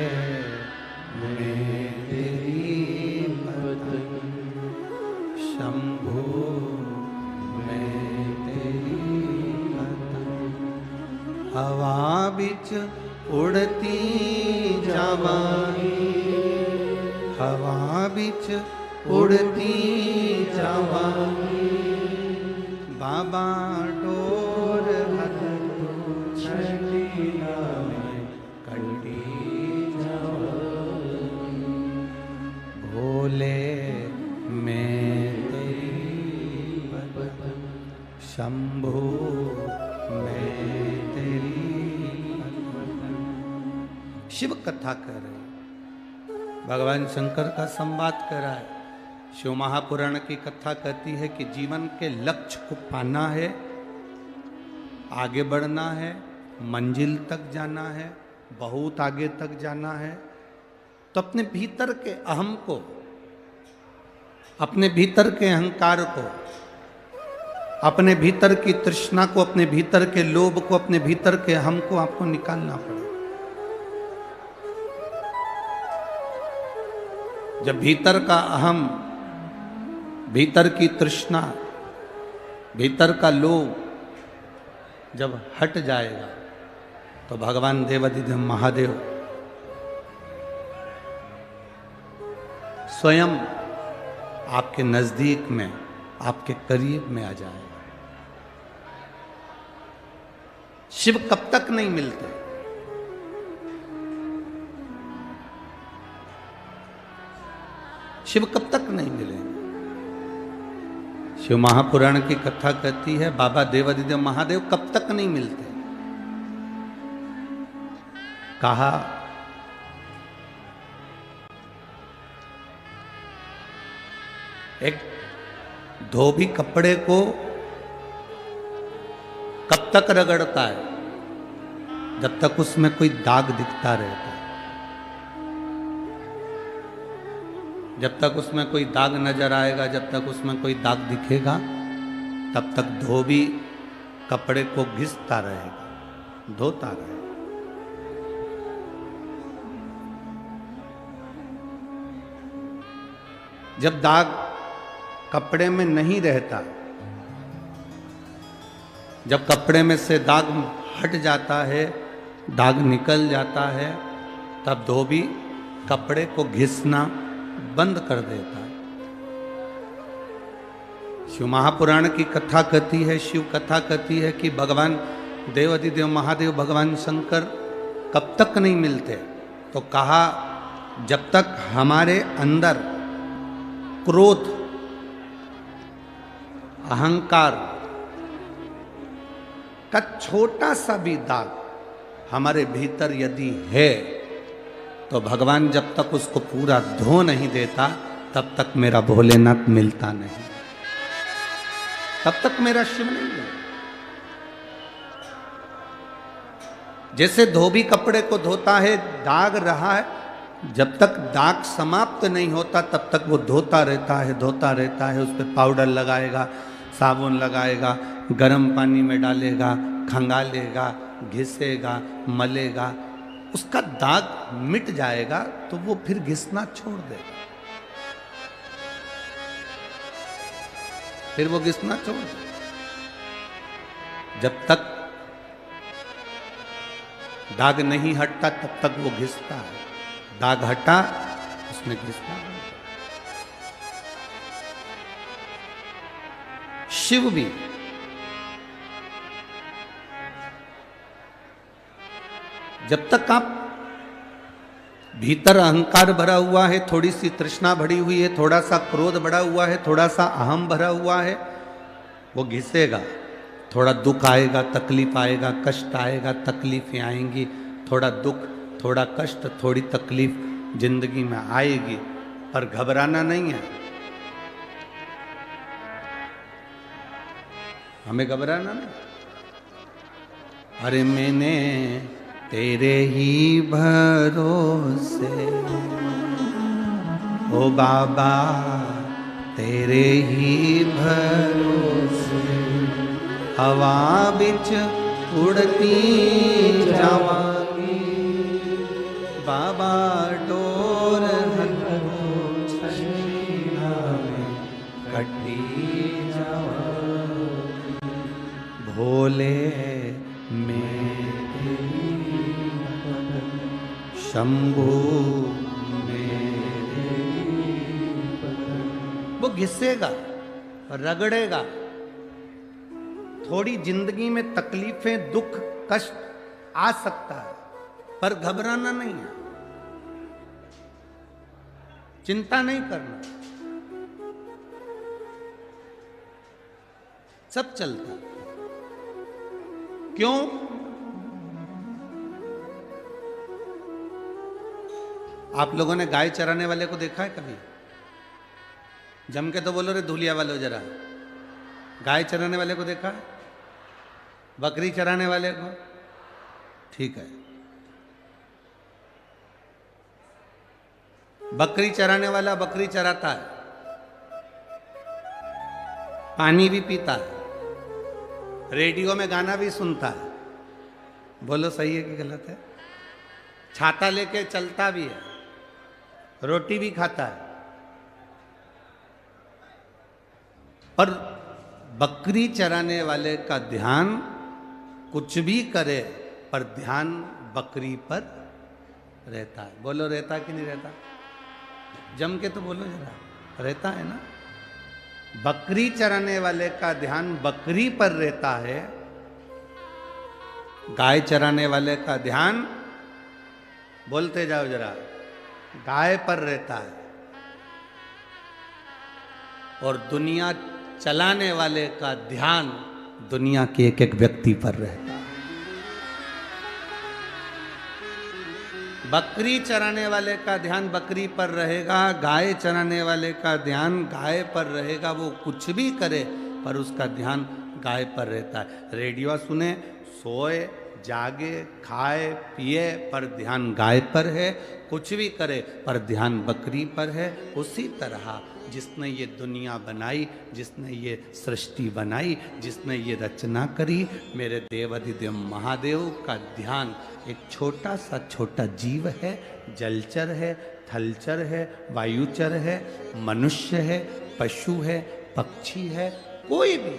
मैं तेरी पतंग, शंभू मैं तेरी पतंग, हवा बिच उड़ती जावांगी, हवा बिच उड़ती जावांगी, बाबा डोर हटो छठी नावे कटी जावांगी, भोले मैं तेरी पतंग, शंभू मैं तेरी पतंग। शिव कथा कर रहे, भगवान शंकर का संवाद कर रहा है। शिव महापुराण की कथा कहती है कि जीवन के लक्ष्य को पाना है, आगे बढ़ना है, मंजिल तक जाना है, बहुत आगे तक जाना है, तो अपने भीतर के अहम को, अपने भीतर के अहंकार को, अपने भीतर की तृष्णा को, अपने भीतर के लोभ को, अपने भीतर के अहम को आपको निकालना पड़ेगा। जब भीतर का अहम, भीतर की तृष्णा, भीतर का लोभ जब हट जाएगा, तो भगवान देवाधिदेव महादेव स्वयं आपके नजदीक में, आपके करीब में आ जाएगा। शिव कब तक नहीं मिलते? शिव कब तक नहीं मिलेंगे? शिव महापुराण की कथा कहती है बाबा देवाधिदेव महादेव कब तक नहीं मिलते। कहा एक धोबी कपड़े को कब तक रगड़ता है? जब तक उसमें कोई दाग दिखता रहता है। जब तक उसमें कोई दाग नजर आएगा, जब तक उसमें कोई दाग दिखेगा, तब तक धोबी कपड़े को घिसता रहेगा, धोता रहेगा। जब दाग कपड़े में नहीं रहता, जब कपड़े में से दाग हट जाता है, दाग निकल जाता है, तब धोबी कपड़े को घिसना बंद कर देता है। शिव महापुराण की कथा कहती है, शिव कथा कहती है कि भगवान देवाधिदेव महादेव, भगवान शंकर कब तक नहीं मिलते? तो कहा जब तक हमारे अंदर क्रोध, अहंकार का छोटा सा भी दाग हमारे भीतर यदि है, तो भगवान जब तक उसको पूरा धो नहीं देता, तब तक मेरा भोलेनाथ मिलता नहीं, तब तक मेरा शिव नहीं मिलता। जैसे धोबी कपड़े को धोता है, दाग रहा है, जब तक दाग समाप्त नहीं होता तब तक वो धोता रहता है, धोता रहता है। उस पर पाउडर लगाएगा, साबुन लगाएगा, गर्म पानी में डालेगा, खंगालेगा, घिसेगा, मलेगा, उसका दाग मिट जाएगा तो वो फिर घिसना छोड़ देगा। फिर वो घिसना छोड़ दे। जब तक दाग नहीं हटता तब तक वो घिसता है, दाग हटा उसने घिसना बंद कर। शिव भी जब तक आप भीतर अहंकार भरा हुआ है, थोड़ी सी तृष्णा भरी हुई है, थोड़ा सा क्रोध भरा हुआ है, थोड़ा सा अहम भरा हुआ है, वो घिसेगा। थोड़ा दुख आएगा, तकलीफ आएगा, कष्ट आएगा, तकलीफें आएंगी, थोड़ा दुख, थोड़ा कष्ट, थोड़ी तकलीफ जिंदगी में आएगी, पर घबराना नहीं है। हमें घबराना नहीं। अरे मैंने तेरे ही भरोसे ओ बाबा, तेरे ही भरोसे हवा बिच उड़ती जावांगी, बाबा डोर कटी जावांगी, भोले शंभू वो घिसेगा, रगड़ेगा। थोड़ी जिंदगी में तकलीफें, दुख, कष्ट आ सकता है, पर घबराना नहीं है, चिंता नहीं करना, सब चलता। क्यों? आप लोगों ने गाय चराने वाले को देखा है कभी? जम के तो बोलो रे धुलिया वालों जरा। गाय चराने वाले को देखा है? बकरी चराने वाले को? ठीक है। बकरी चराने वाला बकरी चराता है, पानी भी पीता है, रेडियो में गाना भी सुनता है। बोलो सही है कि गलत है? छाता लेके चलता भी है, रोटी भी खाता है। पर बकरी चराने वाले का ध्यान कुछ भी करे, पर ध्यान बकरी पर रहता है। बोलो रहता कि नहीं रहता? जम के तो बोलो जरा, रहता है ना? बकरी चराने वाले का ध्यान बकरी पर रहता है, गाय चराने वाले का ध्यान, बोलते जाओ जरा, गाय पर रहता है। और दुनिया चलाने वाले का ध्यान दुनिया के एक एक व्यक्ति पर रहता है। बकरी चराने वाले का ध्यान बकरी पर रहेगा, गाय चराने वाले का ध्यान गाय पर रहेगा। वो कुछ भी करे पर उसका ध्यान गाय पर रहता है। रेडियो सुने, सोए, जागे, खाए, पिए, पर ध्यान गाय पर है। कुछ भी करे पर ध्यान बकरी पर है। उसी तरह जिसने ये दुनिया बनाई, जिसने ये सृष्टि बनाई, जिसने ये रचना करी, मेरे देवाधिदेव महादेव का ध्यान एक छोटा सा छोटा जीव है, जलचर है, थलचर है, वायुचर है, मनुष्य है, पशु है, पक्षी है, कोई भी,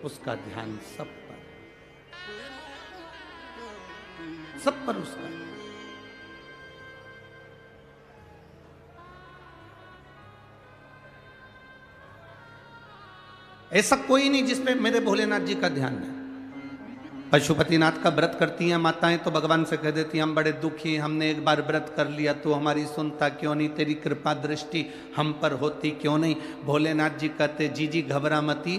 उसका ध्यान सब पर उसका। ऐसा कोई नहीं जिसपे मेरे भोलेनाथ जी का ध्यान है। पशुपतिनाथ का व्रत करती हैं माताएं तो भगवान से कह देती हैं, हम बड़े दुखी, हमने एक बार व्रत कर लिया तो हमारी सुनता क्यों नहीं, तेरी कृपा दृष्टि हम पर होती क्यों नहीं। भोलेनाथ जी कहते, जी घबरा मती,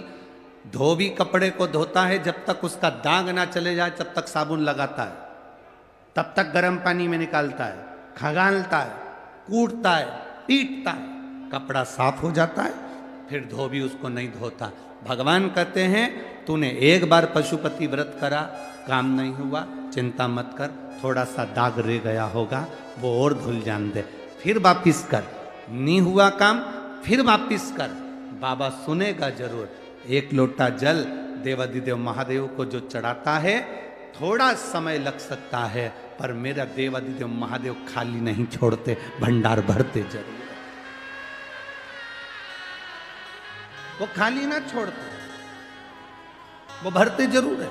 धोबी कपड़े को धोता है, जब तक उसका दाग ना चले जाए तब तक साबुन लगाता है, तब तक गर्म पानी में निकालता है, खंगालता है, कूटता है, पीटता है, कपड़ा साफ हो जाता है, फिर धोबी उसको नहीं धोता। भगवान कहते हैं, तूने एक बार पशुपति व्रत करा, काम नहीं हुआ, चिंता मत कर, थोड़ा सा दाग रह गया होगा, वो और धुल जान दे, फिर वापिस कर, नहीं हुआ काम फिर वापिस कर, बाबा सुनेगा जरूर। एक लोटा जल देवाधिदेव महादेव को जो चढ़ाता है, थोड़ा समय लग सकता है, पर मेरा देवाधिदेव महादेव खाली नहीं छोड़ते, भंडार भरते जरूर। वो खाली ना छोड़ते, वो भरते जरूर है।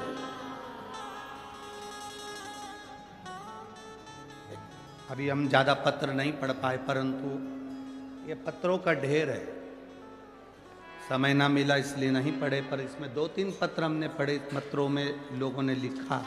अभी हम ज्यादा पत्र नहीं पढ़ पाए, परंतु ये पत्रों का ढेर है। समय ना मिला इसलिए नहीं पढ़े, पर इसमें 2-3 पत्र हमने पढ़े। पत्रों में लोगों ने लिखा।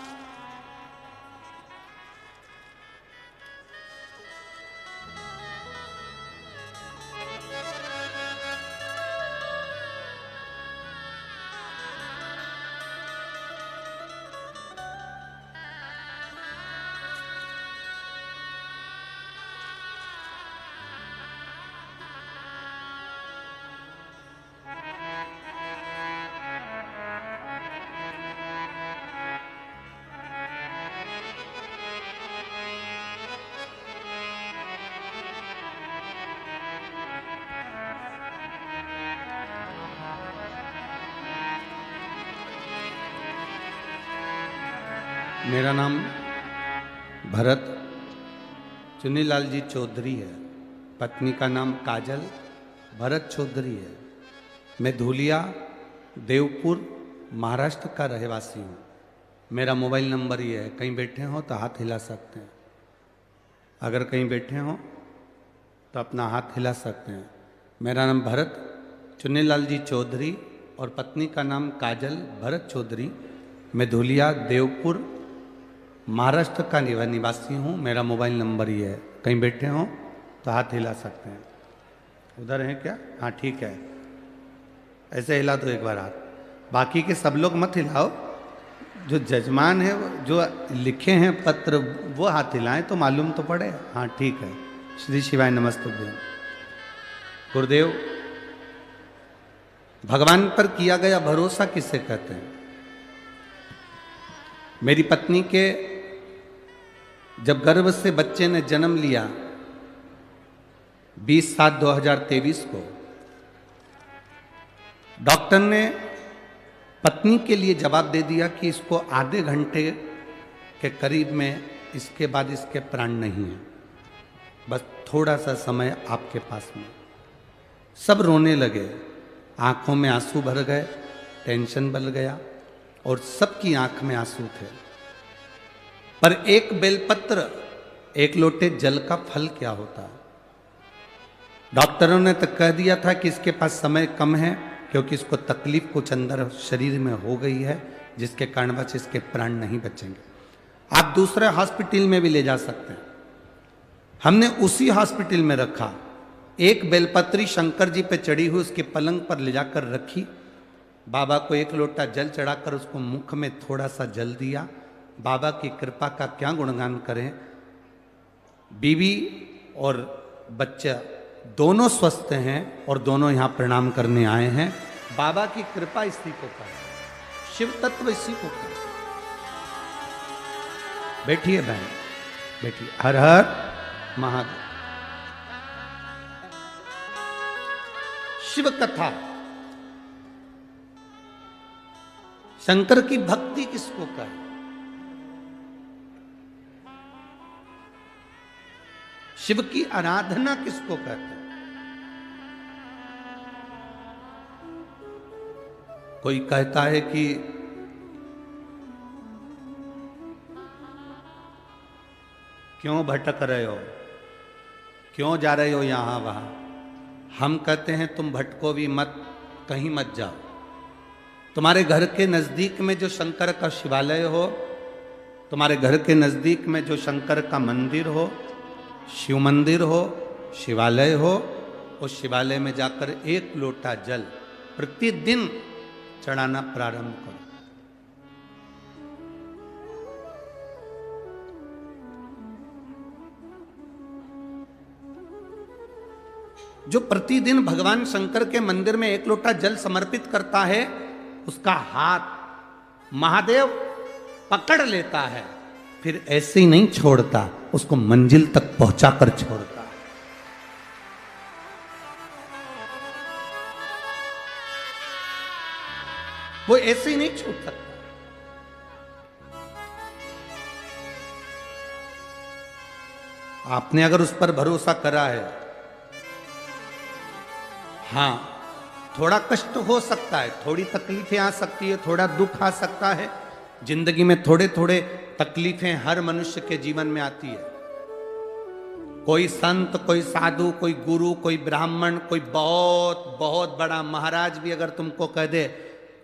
मेरा नाम भरत चुन्नीलाल जी चौधरी है। पत्नी का नाम काजल भरत चौधरी है। मैं धूलिया देवपुर महाराष्ट्र का रहवासी हूँ। मेरा मोबाइल नंबर ये है। कहीं बैठे हो तो हाथ हिला सकते हैं। अगर कहीं बैठे हो तो अपना हाथ हिला सकते हैं। मेरा नाम भरत चुन्नीलाल जी चौधरी और पत्नी का नाम काजल भरत चौधरी। मैं धूलिया देवपुर महाराष्ट्र का निवासी हूँ। मेरा मोबाइल नंबर ये है। कहीं बैठे हो तो हाथ हिला सकते हैं। उधर हैं क्या? हाँ ठीक है, ऐसे हिला दो एक बार हाथ। बाकी के सब लोग मत हिलाओ। जो जजमान है, जो लिखे हैं पत्र, वो हाथ हिलाएं तो मालूम तो पड़े। हाँ ठीक है। श्री शिवाय नमस्तुभ्यं। गुरुदेव, भगवान पर किया गया भरोसा किसे कहते हैं? मेरी पत्नी के जब गर्भ से बच्चे ने जन्म लिया 20/7/2023 को, डॉक्टर ने पत्नी के लिए जवाब दे दिया कि इसको आधे घंटे के करीब में, इसके बाद इसके प्राण नहीं है, बस थोड़ा सा समय आपके पास में। सब रोने लगे, आंखों में आंसू भर गए, टेंशन बढ़ गया और सबकी आंख में आंसू थे। पर एक बेलपत्र, एक लोटे जल का फल क्या होता है? डॉक्टरों ने तो कह दिया था कि इसके पास समय कम है, क्योंकि इसको तकलीफ कुछ अंदर शरीर में हो गई है, जिसके कारण बस इसके प्राण नहीं बचेंगे। आप दूसरे हॉस्पिटल में भी ले जा सकते हैं। हमने उसी हॉस्पिटल में रखा। एक बेलपत्री शंकर जी पे चढ़ी हुई उसके पलंग पर ले जाकर रखी। बाबा को एक लोटा जल चढ़ाकर उसको मुख में थोड़ा सा जल दिया। बाबा की कृपा का क्या गुणगान करें। बीवी और बच्चा दोनों स्वस्थ हैं और दोनों यहाँ प्रणाम करने आए हैं। बाबा की कृपा इसी को करें, शिव तत्व इसी को करें। बैठिए बहन, बैठिए। हर हर महादेव। शिव कथा, शंकर की भक्ति किसको कहे? शिव की आराधना किसको कहते हैं? कोई कहता है कि क्यों भटक रहे हो, क्यों जा रहे हो यहां वहां। हम कहते हैं तुम भटको भी मत, कहीं मत जाओ। तुम्हारे घर के नजदीक में जो शंकर का शिवालय हो, तुम्हारे घर के नजदीक में जो शंकर का मंदिर हो, शिव मंदिर हो, शिवालय हो, उस शिवालय में जाकर एक लोटा जल प्रतिदिन चढ़ाना प्रारंभ करो। जो प्रतिदिन भगवान शंकर के मंदिर में एक लोटा जल समर्पित करता है, उसका हाथ महादेव पकड़ लेता है, फिर ऐसे ही नहीं छोड़ता, उसको मंजिल तक पहुंचाकर छोड़ता है। वो ऐसे ही नहीं छूट सकता। आपने अगर उस पर भरोसा करा है, हाँ, थोड़ा कष्ट हो सकता है, थोड़ी तकलीफें आ सकती है, थोड़ा दुख आ सकता है। जिंदगी में थोड़े थोड़े तकलीफें हर मनुष्य के जीवन में आती है। कोई संत, कोई साधु, कोई गुरु, कोई ब्राह्मण, कोई बहुत बहुत बड़ा महाराज भी अगर तुमको कह दे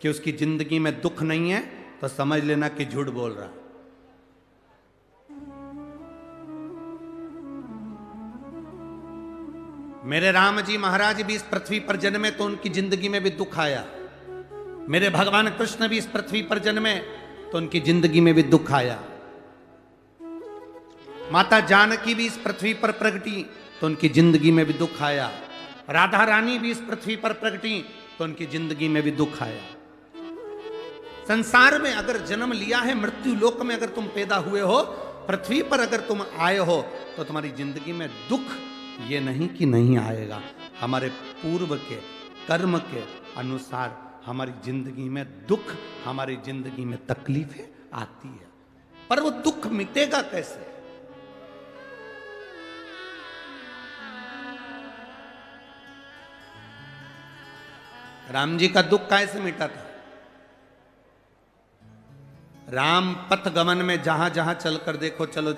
कि उसकी जिंदगी में दुख नहीं है, तो समझ लेना कि झूठ बोल रहा। मेरे राम जी महाराज भी इस पृथ्वी पर जन्मे तो उनकी जिंदगी में भी दुख आया। मेरे भगवान कृष्ण भी इस पृथ्वी पर जन्मे तो उनकी जिंदगी में भी दुख आया। माता जानकी भी इस पृथ्वी पर प्रगटी तो उनकी जिंदगी में भी दुख आया। राधा रानी भी इस पृथ्वी पर प्रगटी तो उनकी जिंदगी में भी दुख आया। संसार में अगर जन्म लिया है, मृत्यु लोक में अगर तुम पैदा हुए हो, पृथ्वी पर अगर तुम आए हो, तो तुम्हारी जिंदगी में दुख ये नहीं कि नहीं आएगा। हमारे पूर्व के कर्म के अनुसार हमारी जिंदगी में दुख, हमारी जिंदगी में तकलीफें आती है, पर वो दुख मिटेगा कैसे? राम जी का दुख कैसे मिटा था? राम पथ गमन में जहां जहां चलकर देखो, चलो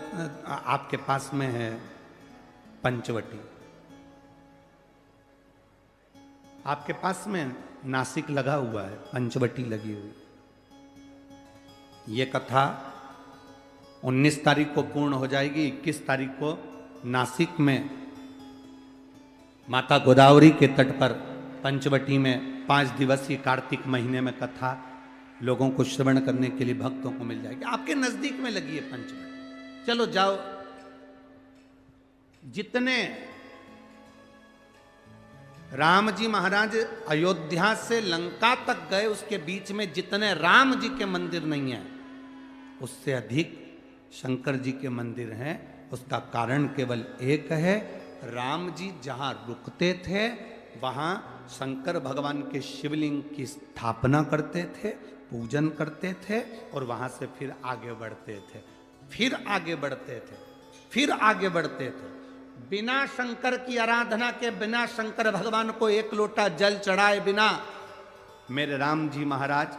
आपके पास में है पंचवटी, आपके पास में नासिक लगा हुआ है, पंचवटी लगी हुई। ये कथा 19 तारीख को पूर्ण हो जाएगी। 21 तारीख को नासिक में माता गोदावरी के तट पर पंचवटी में 5 दिवसीय कार्तिक महीने में कथा लोगों को श्रवण करने के लिए भक्तों को मिल जाएगी। आपके नजदीक में लगी है पंचवटी, चलो जाओ। जितने राम जी महाराज अयोध्या से लंका तक गए, उसके बीच में जितने राम जी के मंदिर नहीं है, उससे अधिक शंकर जी के मंदिर हैं। उसका कारण केवल एक है, राम जी जहां रुकते थे वहां शंकर भगवान के शिवलिंग की स्थापना करते थे, पूजन करते थे, और वहां से फिर आगे बढ़ते थे, फिर आगे बढ़ते थे, फिर आगे बढ़ते थे। बिना शंकर की आराधना के, बिना शंकर भगवान को एक लोटा जल चढ़ाए बिना मेरे राम जी महाराज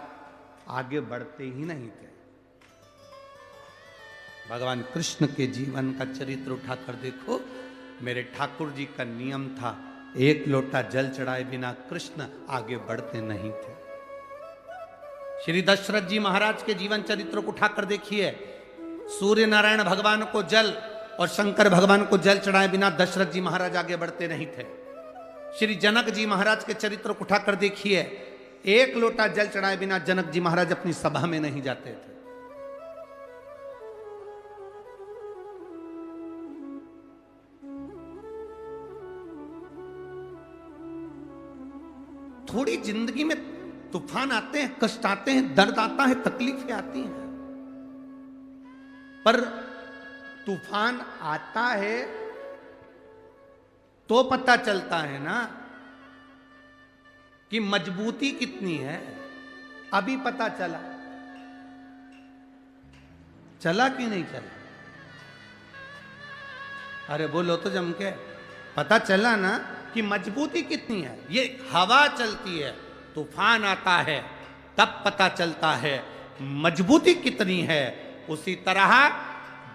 आगे बढ़ते ही नहीं थे। भगवान कृष्ण के जीवन का चरित्र उठाकर देखो, मेरे ठाकुर जी का नियम था, एक लोटा जल चढ़ाए बिना कृष्ण आगे बढ़ते नहीं थे। श्री दशरथ जी महाराज के जीवन चरित्र को उठाकर देखिए, सूर्य नारायण भगवान को जल और शंकर भगवान को जल चढ़ाए बिना दशरथ जी महाराज आगे बढ़ते नहीं थे। श्री जनक जी महाराज के चरित्र को उठाकर देखिए, एक लोटा जल चढ़ाए बिना जनक जी महाराज अपनी सभा में नहीं जाते थे। थोड़ी जिंदगी में तूफान आते हैं, कष्ट आते हैं, दर्द आता है, तकलीफें आती हैं, पर तूफान आता है तो पता चलता है ना कि मजबूती कितनी है। अभी पता चला, चला कि नहीं चला? अरे बोलो तो जम के, पता चला ना कि मजबूती कितनी है। ये हवा चलती है, तूफान आता है, तब पता चलता है मजबूती कितनी है। उसी तरह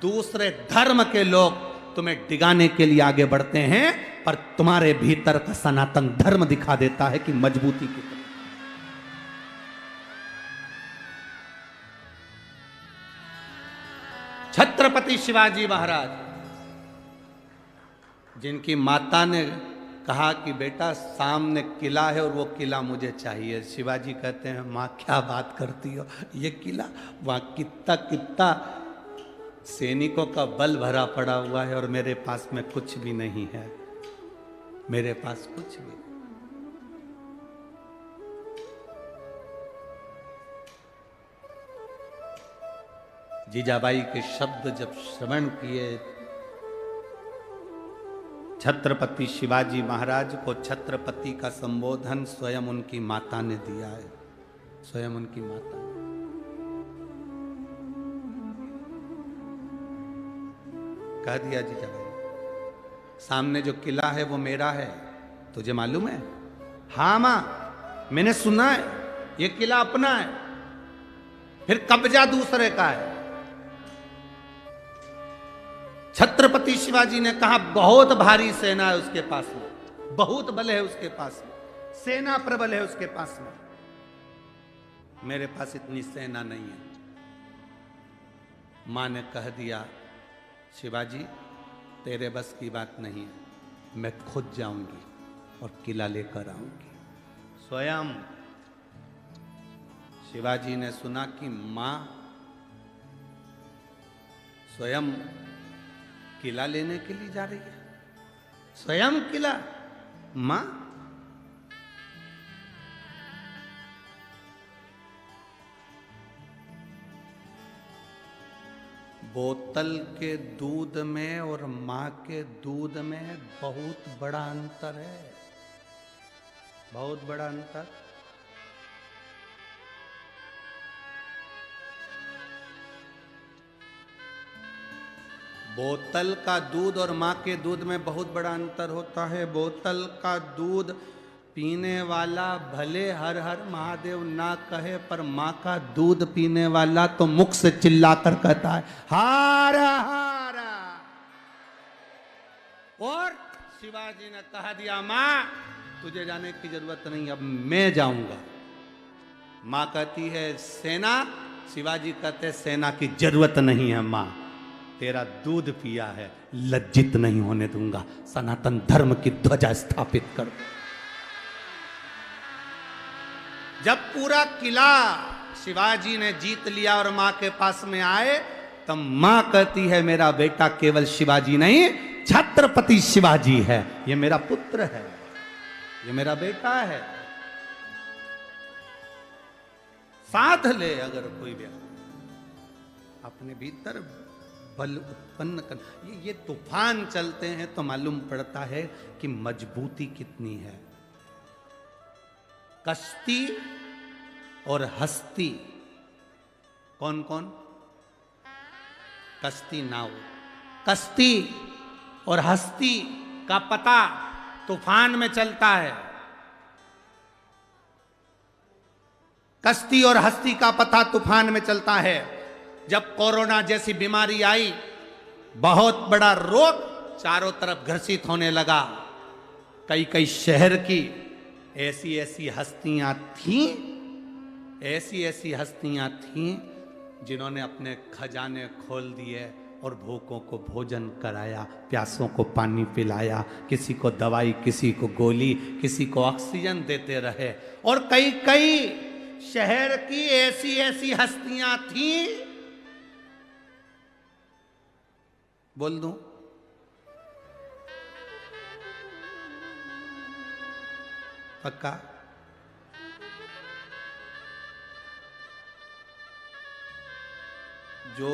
दूसरे धर्म के लोग तुम्हें डिगाने के लिए आगे बढ़ते हैं, पर तुम्हारे भीतर का सनातन धर्म दिखा देता है कि मजबूती कितनी। छत्रपति शिवाजी महाराज, जिनकी माता ने कहा कि बेटा सामने किला है और वो किला मुझे चाहिए, शिवाजी कहते हैं माँ क्या बात करती हो, ये किला, वहां कितना कितना सैनिकों का बल भरा पड़ा हुआ है और मेरे पास में कुछ भी नहीं है, मेरे पास कुछ भी नहीं। जीजाबाई के शब्द जब श्रवण किए, छत्रपति शिवाजी महाराज को छत्रपति का संबोधन स्वयं उनकी माता ने दिया है, स्वयं उनकी माता। कह दिया जीजाबाई, सामने जो किला है वो मेरा है, तुझे मालूम है? हाँ मां, मैंने सुना है ये किला अपना है, फिर कब्जा दूसरे का है। छत्रपति शिवाजी ने कहा बहुत भारी सेना है उसके पास में, बहुत बल है उसके पास में, सेना प्रबल है उसके पास में, मेरे पास इतनी सेना नहीं है। मां ने कह दिया शिवाजी तेरे बस की बात नहीं है, मैं खुद जाऊंगी और किला लेकर आऊंगी। स्वयं शिवाजी ने सुना कि मां स्वयं किला लेने के लिए जा रही है, स्वयं किला। मां बोतल के दूध में और मां के दूध में बहुत बड़ा अंतर है, बहुत बड़ा अंतर। बोतल का दूध और मां के दूध में बहुत बड़ा अंतर होता है। बोतल का दूध पीने वाला भले हर हर महादेव ना कहे, पर मां का दूध पीने वाला तो मुख से चिल्लाकर कहता है हार हार। और शिवाजी ने कहा दिया मां तुझे जाने की जरूरत नहीं, अब मैं जाऊंगा। मां कहती है सेना, शिवाजी कहते सेना की जरूरत नहीं है मां, तेरा दूध पिया है, लज्जित नहीं होने दूंगा, सनातन धर्म की ध्वजा स्थापित कर। जब पूरा किला शिवाजी ने जीत लिया और मां के पास में आए, तब मां कहती है मेरा बेटा केवल शिवाजी नहीं, छत्रपति शिवाजी है, ये मेरा पुत्र है, ये मेरा बेटा है। साध ले अगर कोई व्यक्ति अपने भीतर बल उत्पन्न कर, ये तूफान चलते हैं तो मालूम पड़ता है कि मजबूती कितनी है। कश्ती और हस्ती, कौन कौन? कश्ती नाव, कश्ती और हस्ती का पता तूफान में चलता है। कश्ती और हस्ती का पता तूफान में चलता है। जब कोरोना जैसी बीमारी आई, बहुत बड़ा रोग चारों तरफ घर्षित होने लगा, कई कई शहर की ऐसी ऐसी हस्तियां थीं, ऐसी ऐसी हस्तियां थीं जिन्होंने अपने खजाने खोल दिए और भूखों को भोजन कराया, प्यासों को पानी पिलाया, किसी को दवाई, किसी को गोली, किसी को ऑक्सीजन देते रहे। और कई कई शहर की ऐसी ऐसी हस्तियां थीं, बोल दूं पक्का, जो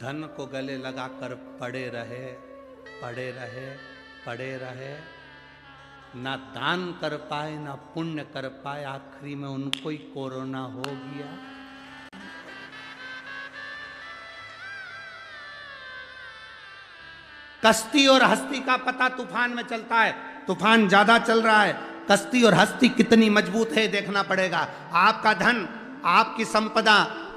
धन को गले लगाकर पड़े रहे, पड़े रहे, पड़े रहे, ना दान कर पाए ना पुण्य कर पाए, आखिरी में उनको ही कोरोना हो गया। कश्ती और हस्ती का पता तूफान में चलता है। तूफान ज्यादा चल रहा है, कश्ती और हस्ती कितनी मजबूत है देखना पड़ेगा। आपका धन, आपकी संपदा,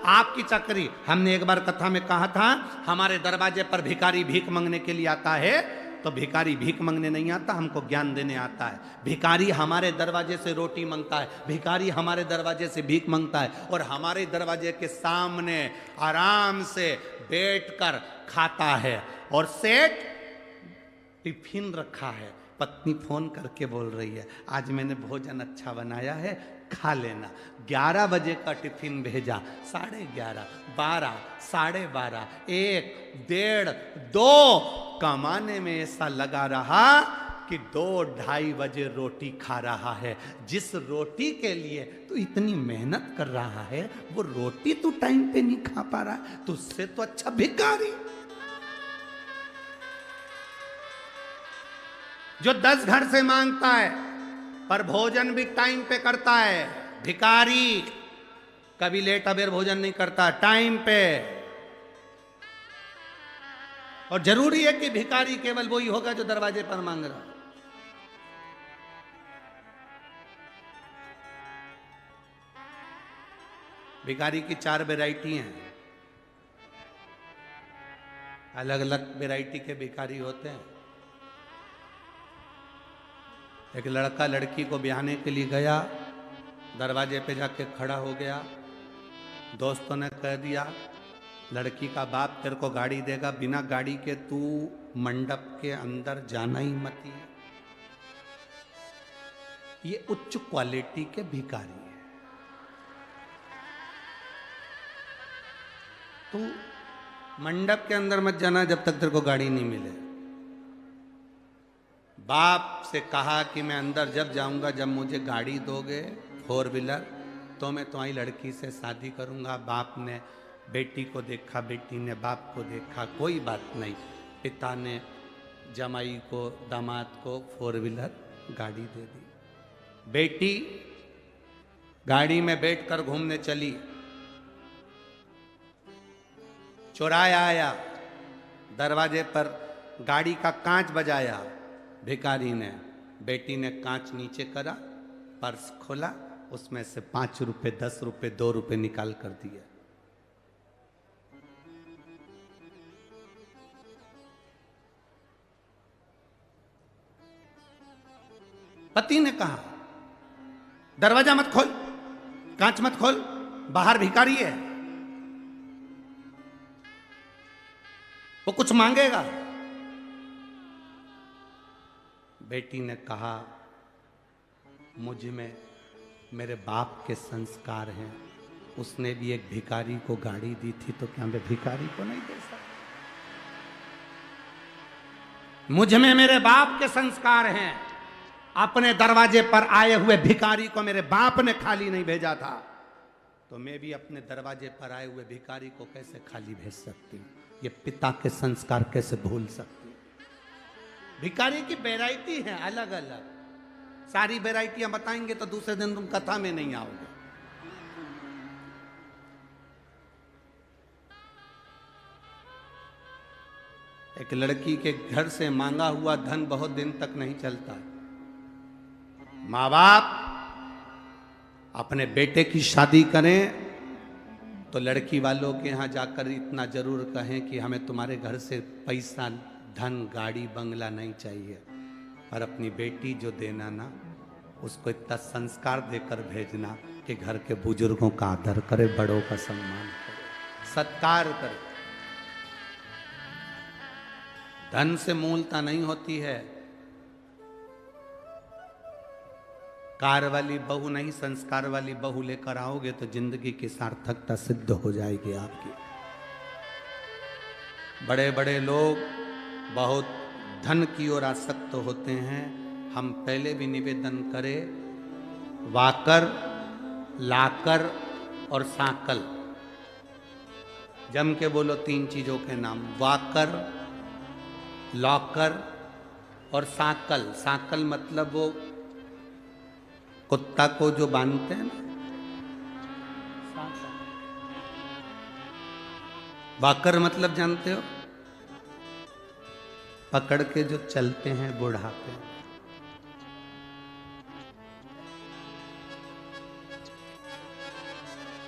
आपकी चक्री। हमने एक बार कथा में कहा था, हमारे दरवाजे पर भिखारी भीख मांगने के लिए आता है, तो भिखारी भीख मांगने नहीं आता, हमको ज्ञान देने आता है। भिखारी हमारे दरवाजे से रोटी मांगता है, भिखारी हमारे दरवाजे से भीख मांगता है, और हमारे दरवाजे के सामने आराम से बैठकर खाता है। और सेठ टिफिन रखा है, पत्नी फोन करके बोल रही है आज मैंने भोजन अच्छा बनाया है, खा लेना। 11 बजे का टिफिन भेजा, 11:30, 12, 12:30, 1, 1:30, 2 कमाने में ऐसा लगा रहा कि 2-2:30 बजे रोटी खा रहा है। जिस रोटी के लिए तू इतनी मेहनत कर रहा है, वो रोटी तू टाइम पे नहीं खा पा रहा है, तुझसे तो अच्छा भिखारी जो 10 घर से मांगता है पर भोजन भी टाइम पे करता है। भिखारी कभी लेट अबेर भोजन नहीं करता, टाइम पे। और जरूरी है कि भिखारी केवल वही होगा जो दरवाजे पर मांग रहा। भिखारी की 4 वैरायटी हैं, अलग अलग वैरायटी के भिखारी होते हैं। एक लड़का लड़की को ब्याहने के लिए गया, दरवाजे पे जाके खड़ा हो गया, दोस्तों ने कह दिया लड़की का बाप तेरे को गाड़ी देगा, बिना गाड़ी के तू मंडप के अंदर जाना ही मत ही। ये उच्च क्वालिटी के भिखारी है। तू मंडप के अंदर मत जाना जब तक तेरे को गाड़ी नहीं मिले। बाप से कहा कि मैं अंदर जब जाऊंगा जब मुझे गाड़ी दोगे 4 व्हीलर तो मैं तुम्हारी लड़की से शादी करूंगा। बाप ने बेटी को देखा, बेटी ने बाप को देखा, कोई बात नहीं। पिता ने जमाई को, दामाद को 4 व्हीलर गाड़ी दे दी। बेटी गाड़ी में बैठकर घूमने चली, चौराया आया, दरवाजे पर गाड़ी का कांच बजाया। भिखारी ने, बेटी ने कांच नीचे करा, पर्स खोला, उसमें से 5 रुपए, 10 रुपए, 2 रुपए निकाल कर दिए। पति ने कहा दरवाजा मत खोल, कांच मत खोल, बाहर भिखारी है, वो कुछ मांगेगा। बेटी ने कहा मुझ में मेरे बाप के संस्कार हैं, उसने भी एक भिखारी को गाड़ी दी थी, तो क्या मैं भिखारी को नहीं दे सकता? मुझ में मेरे बाप के संस्कार हैं, अपने दरवाजे पर आए हुए भिखारी को मेरे बाप ने खाली नहीं भेजा था, तो मैं भी अपने दरवाजे पर आए हुए भिखारी को कैसे खाली भेज सकती हूँ? ये पिता के संस्कार कैसे भूल सकती हूँ? भिखारी की वैरायटी है अलग अलग, सारी वैरायटियां बताएंगे तो दूसरे दिन तुम कथा में नहीं आओगे। एक लड़की के घर से मांगा हुआ धन बहुत दिन तक नहीं चलता। माँ बाप अपने बेटे की शादी करें तो लड़की वालों के यहाँ जाकर इतना जरूर कहें कि हमें तुम्हारे घर से पैसा, धन, गाड़ी, बंगला नहीं चाहिए, पर अपनी बेटी जो देना ना, उसको इतना संस्कार देकर भेजना कि घर के बुजुर्गों का आदर करे, बड़ों का सम्मान करे, सत्कार करे। धन से मूलता नहीं होती है। कार वाली बहू नहीं, संस्कार वाली बहू लेकर आओगे तो जिंदगी की सार्थकता सिद्ध हो जाएगी आपकी। बड़े बड़े लोग बहुत धन की ओर आसक्त होते हैं। हम पहले भी निवेदन करें, वाकर, लाकर और साकल, जम के बोलो 3 चीजों के नाम, वाकर, लॉकर और साकल। साकल मतलब वो कुत्ता को जो बांधते हैं ना, वाकर मतलब जानते हो, पकड़ के जो चलते हैं बुढ़ापे।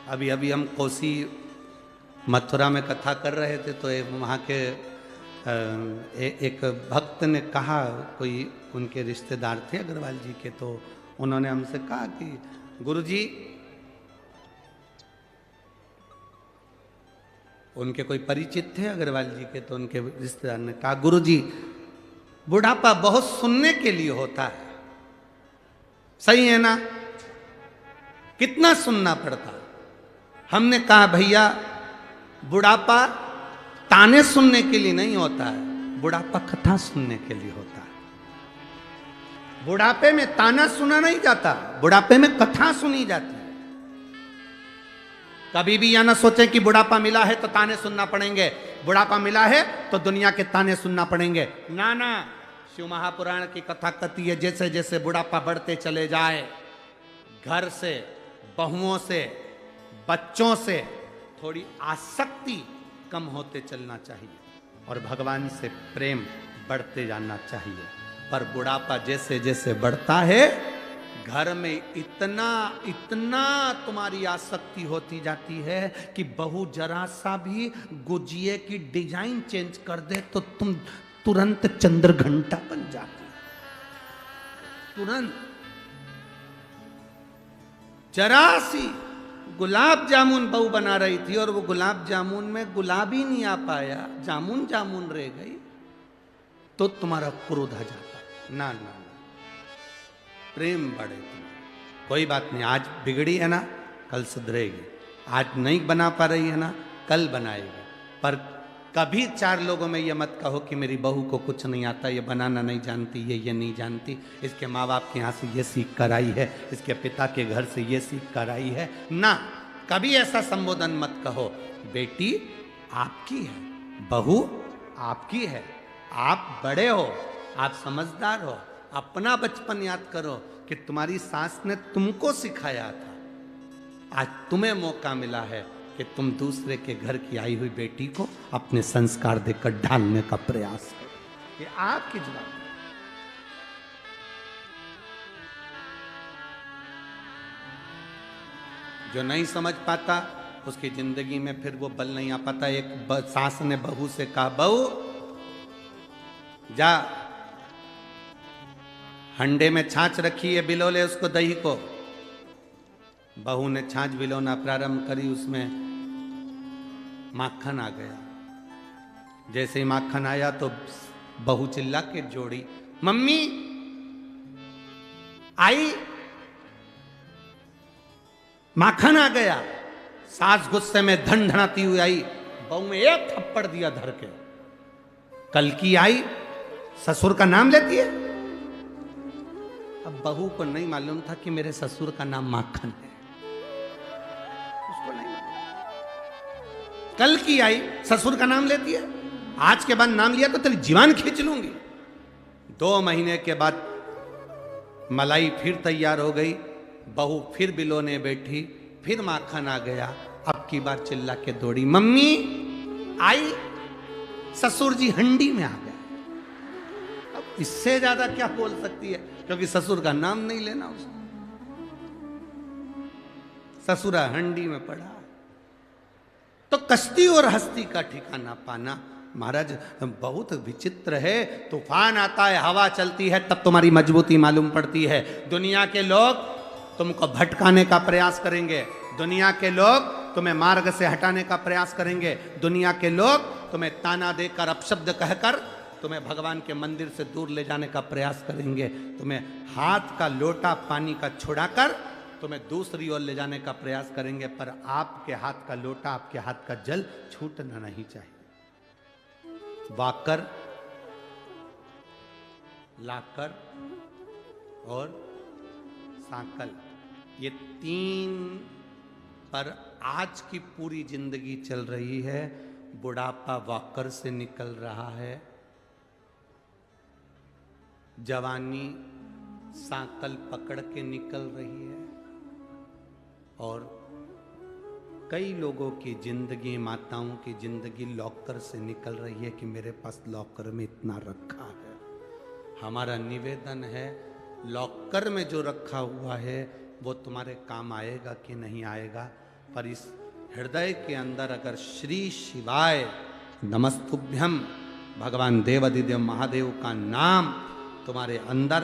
अभी अभी हम कोसी मथुरा में कथा कर रहे थे तो वहाँ के एक भक्त ने कहा, कोई उनके रिश्तेदार थे अग्रवाल जी के, तो उन्होंने हमसे कहा कि गुरुजी, उनके कोई परिचित थे अग्रवाल जी के, तो उनके रिश्तेदार ने कहा गुरुजी बुढ़ापा बहुत सुनने के लिए होता है, सही है ना? कितना सुनना पड़ता? हमने कहा भैया बुढ़ापा ताने सुनने के लिए नहीं होता है, बुढ़ापा कथा सुनने के लिए होता है। बुढ़ापे में ताना सुना नहीं जाता, बुढ़ापे में कथा सुनी जाती है। कभी भी यह ना सोचें कि बुढ़ापा मिला है तो ताने सुनना पड़ेंगे, बुढ़ापा मिला है तो दुनिया के ताने सुनना पड़ेंगे। ना ना, शिव महापुराण की कथा कहती है जैसे जैसे बुढ़ापा बढ़ते चले जाए, घर से, बहुओं से, बच्चों से थोड़ी आसक्ति कम होते चलना चाहिए और भगवान से प्रेम बढ़ते जाना चाहिए। पर बुढ़ापा जैसे जैसे बढ़ता है, घर में इतना इतना तुम्हारी आसक्ति होती जाती है कि बहू जरा सा भी गुजिये की डिजाइन चेंज कर दे तो तुम तुरंत चंद्रघंटा बन जाती, तुरंत। जरा सी गुलाब जामुन बहू बना रही थी और वो गुलाब जामुन में गुलाब ही नहीं आ पाया, जामुन जामुन रह गई, तो तुम्हारा क्रोध आ जाता। ना ना, प्रेम बढ़े तुम्हारा। कोई बात नहीं, आज बिगड़ी है ना, कल सुधरेगी। आज नहीं बना पा रही है ना, कल बनाएगी। पर कभी 4 लोगों में ये मत कहो कि मेरी बहू को कुछ नहीं आता, ये बनाना नहीं जानती, ये नहीं जानती, इसके माँ बाप के यहाँ से ये सीख कर आई है, इसके पिता के घर से ये सीख कर आई है। ना, कभी ऐसा संबोधन मत कहो। बेटी आपकी है, बहू आपकी है, आप बड़े हो, आप समझदार हो। अपना बचपन याद करो कि तुम्हारी सास ने तुमको सिखाया था। आज तुम्हें मौका मिला है कि तुम दूसरे के घर की आई हुई बेटी को अपने संस्कार देकर ढालने का प्रयास करो। ये आपकी जवाबदारी। जो नहीं समझ पाता उसकी जिंदगी में फिर वो बल नहीं आ पाता। एक सास ने बहू से कहा, बहू जा हंडे में छाछ रखी है, बिलो ले उसको दही को। बहू ने छाछ बिलोना प्रारंभ करी, उसमें माखन आ गया। जैसे ही माखन आया तो बहू चिल्ला के जोड़ी, मम्मी आई, माखन आ गया। सास गुस्से में धड़धड़ाती हुई आई, बहू में एक थप्पड़ दिया धर के। कल की आई, ससुर का नाम लेती है। अब बहू को नहीं मालूम था कि मेरे ससुर का नाम माखन है, उसको नहीं मालूम। कल की आई, ससुर का नाम लेती है, आज के बाद नाम लिया तो तेरी जीवान खींच लूंगी। 2 महीने के बाद मलाई फिर तैयार हो गई, बहू फिर बिलोने बैठी, फिर माखन आ गया। अब की बार चिल्ला के दौड़ी, मम्मी आई, ससुर जी हंडी में आ गए। अब इससे ज्यादा क्या बोल सकती है, क्योंकि ससुर का नाम नहीं लेना उसने। ससुरा हंडी में पड़ा। तो कश्ती और हस्ती का ठिकाना पाना महाराज बहुत विचित्र है। तूफान आता है, हवा चलती है, तब तुम्हारी मजबूती मालूम पड़ती है। दुनिया के लोग तुमको भटकाने का प्रयास करेंगे, दुनिया के लोग तुम्हें मार्ग से हटाने का प्रयास करेंगे, दुनिया के लोग तुम्हें ताना देकर, अपशब्द कहकर तुम्हें भगवान के मंदिर से दूर ले जाने का प्रयास करेंगे, तुम्हें हाथ का लोटा पानी का छुड़ाकर तुम्हें दूसरी ओर ले जाने का प्रयास करेंगे। पर आपके हाथ का लोटा, आपके हाथ का जल छूटना नहीं चाहिए। वाकर, लाकर और सांकल, ये 3 पर आज की पूरी जिंदगी चल रही है। बुढ़ापा वाकर से निकल रहा है, जवानी सांकल पकड़ के निकल रही है। और कई लोगों की जिंदगी, माताओं की जिंदगी लॉकर से निकल रही है कि मेरे पास लॉकर में इतना रखा है। हमारा निवेदन है, लॉकर में जो रखा हुआ है वो तुम्हारे काम आएगा कि नहीं आएगा, पर इस हृदय के अंदर अगर श्री शिवाय नमस्तुभ्यम भगवान देवाधिदेव महादेव का नाम तुम्हारे अंदर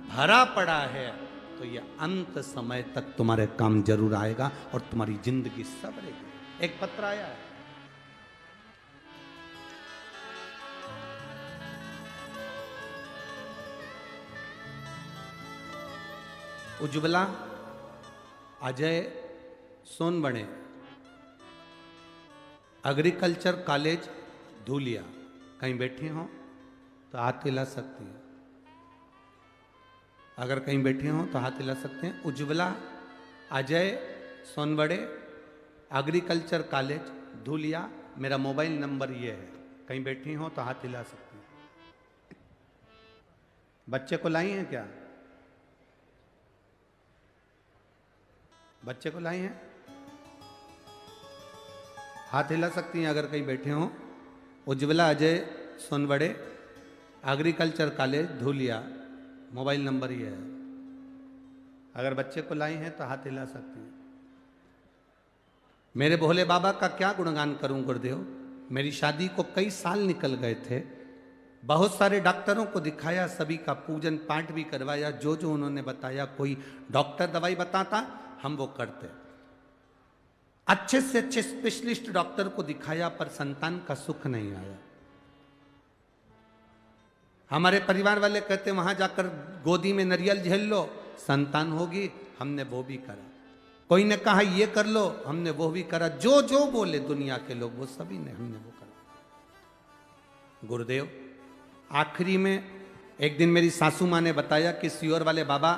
भरा पड़ा है तो ये अंत समय तक तुम्हारे काम जरूर आएगा और तुम्हारी जिंदगी संवरेगी। एक पत्र आया है, उज्ज्वला अजय सोनबणे, एग्रीकल्चर कॉलेज धूलिया, कहीं बैठी हो तो हाथ हिला सकती हैं। अगर कहीं बैठे हो तो हाथ हिला सकते हैं। उज्ज्वला अजय सोनबड़े, एग्रीकल्चर कॉलेज धूलिया, मेरा मोबाइल नंबर ये है। कहीं बैठी हो तो हाथ हिला सकते हैं। बच्चे को लाई हैं क्या? बच्चे को लाई हैं? हाथ हिला सकती हैं अगर कहीं बैठे हो। Ujjwala Ajay Sonbade, agriculture college Dhulia, mobile number ये है। अगर बच्चे को लाए हैं तो हाथ हिला सकते हैं। मेरे भोले बाबा का क्या गुणगान करूं गुरुदेव। मेरी शादी को कई साल निकल गए थे, बहुत सारे डॉक्टरों को दिखाया, सभी का पूजन पाठ भी करवाया, जो जो उन्होंने बताया, कोई डॉक्टर दवाई बताता हम वो करते, अच्छे से अच्छे स्पेशलिस्ट डॉक्टर को दिखाया, पर संतान का सुख नहीं आया। हमारे परिवार वाले कहते वहां जाकर गोदी में नारियल झेल लो, संतान होगी। हमने वो भी करा। कोई ने कहा ये कर लो, हमने वो भी करा। जो जो बोले दुनिया के लोग वो सभी ने, हमने वो करा। गुरुदेव आखिरी में एक दिन मेरी सासू माँ ने बताया कि सियोर वाले बाबा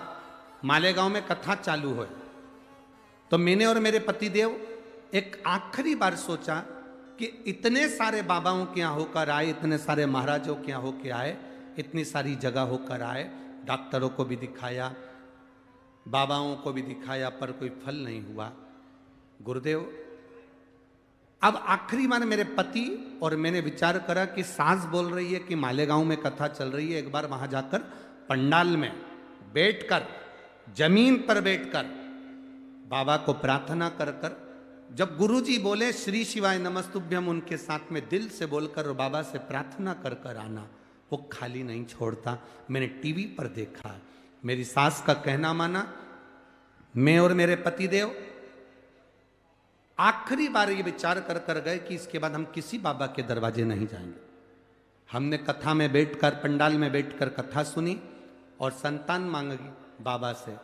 मालेगांव में कथा चालू है। तो मैंने और मेरे पतिदेव एक आखिरी बार सोचा कि इतने सारे बाबाओं के यहाँ होकर आए, इतने सारे महाराजों के यहाँ होकर आए, इतनी सारी जगह होकर आए, डॉक्टरों को भी दिखाया, बाबाओं को भी दिखाया, पर कोई फल नहीं हुआ। गुरुदेव अब आखिरी बार मेरे पति और मैंने विचार करा कि सास बोल रही है कि मालेगांव में कथा चल रही है, एक बार वहां जाकर पंडाल में बैठकर, जमीन पर बैठकर बाबा को प्रार्थना कर कर, जब गुरुजी बोले श्री शिवाय नमस्तुभ्यम, उनके साथ में दिल से बोलकर और बाबा से प्रार्थना कर कर आना, वो खाली नहीं छोड़ता। मैंने टीवी पर देखा, मेरी सास का कहना माना, मैं और मेरे पतिदेव आखिरी बार ये विचार कर कर गए कि इसके बाद हम किसी बाबा के दरवाजे नहीं जाएंगे। हमने कथा में बैठकर, पंडाल में बैठकर कथा सुनी और संतान मांगी बाबा से।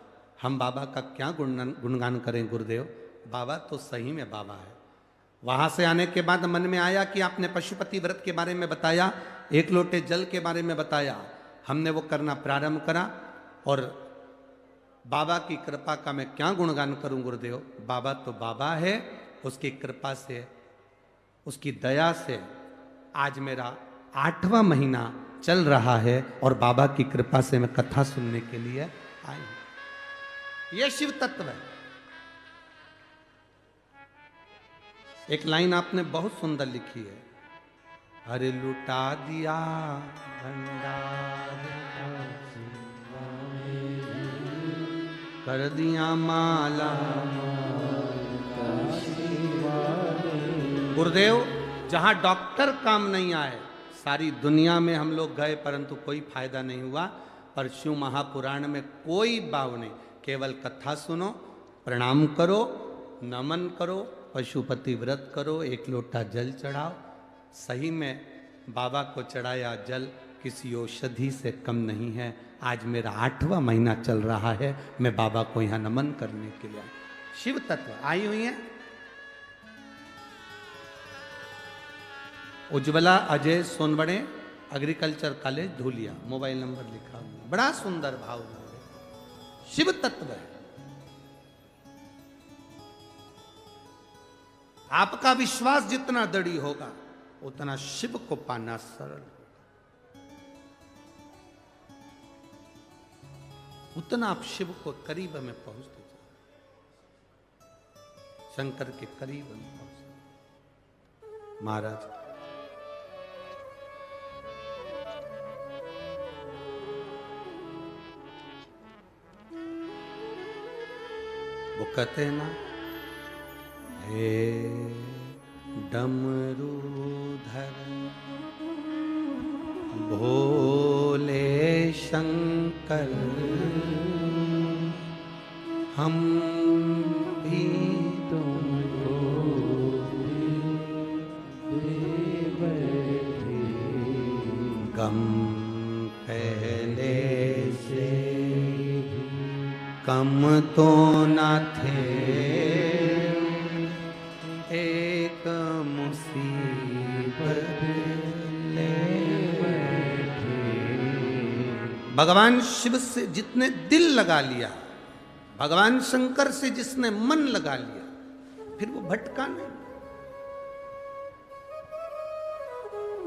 हम बाबा का क्या गुणगान करें गुरुदेव, बाबा तो सही में बाबा है। वहां से आने के बाद मन में आया कि आपने पशुपति व्रत के बारे में बताया, एक लोटे जल के बारे में बताया, हमने वो करना प्रारंभ करा। और बाबा की कृपा का मैं क्या गुणगान करूं गुरुदेव। बाबा तो बाबा है, उसकी कृपा से, उसकी दया से आज मेरा 8वां महीना चल रहा है और बाबा की कृपा से मैं कथा सुनने के लिए आई हूं। यह शिव तत्व है। एक लाइन आपने बहुत सुंदर लिखी है, अरे लुटा दिया भंडार कर दिया माला। गुरुदेव जहां डॉक्टर काम नहीं आए, सारी दुनिया में हम लोग गए परंतु कोई फायदा नहीं हुआ। पर शिव महापुराण में कोई भाव नहीं, केवल कथा सुनो, प्रणाम करो, नमन करो, पशुपति व्रत करो, एक लोटा जल चढ़ाओ। सही में बाबा को चढ़ाया जल किसी औषधि से कम नहीं है। आज मेरा 8वां महीना चल रहा है, मैं बाबा को यहाँ नमन करने के लिए। शिव तत्व आई हुई है। Ujjwala Ajay Sonbade, agriculture college Dhulia, mobile number लिखा हुआ, बड़ा सुंदर भाव है। शिव तत्व है। आपका विश्वास जितना दृढ़ होगा उतना शिव को पाना सरल, उतना आप शिव को करीब में पहुंचते जाओ, शंकर के करीब में पहुंचते। महाराज वो कहते हैं ना, हे डमरूधर भोले शंकर, हम भी तुमको दे बैठे, गम पहले से कम तो न थे, एक मुसीबत ले बैठे। भगवान शिव से जितने दिल लगा लिया, भगवान शंकर से जिसने मन लगा लिया, फिर वो भटका नहीं।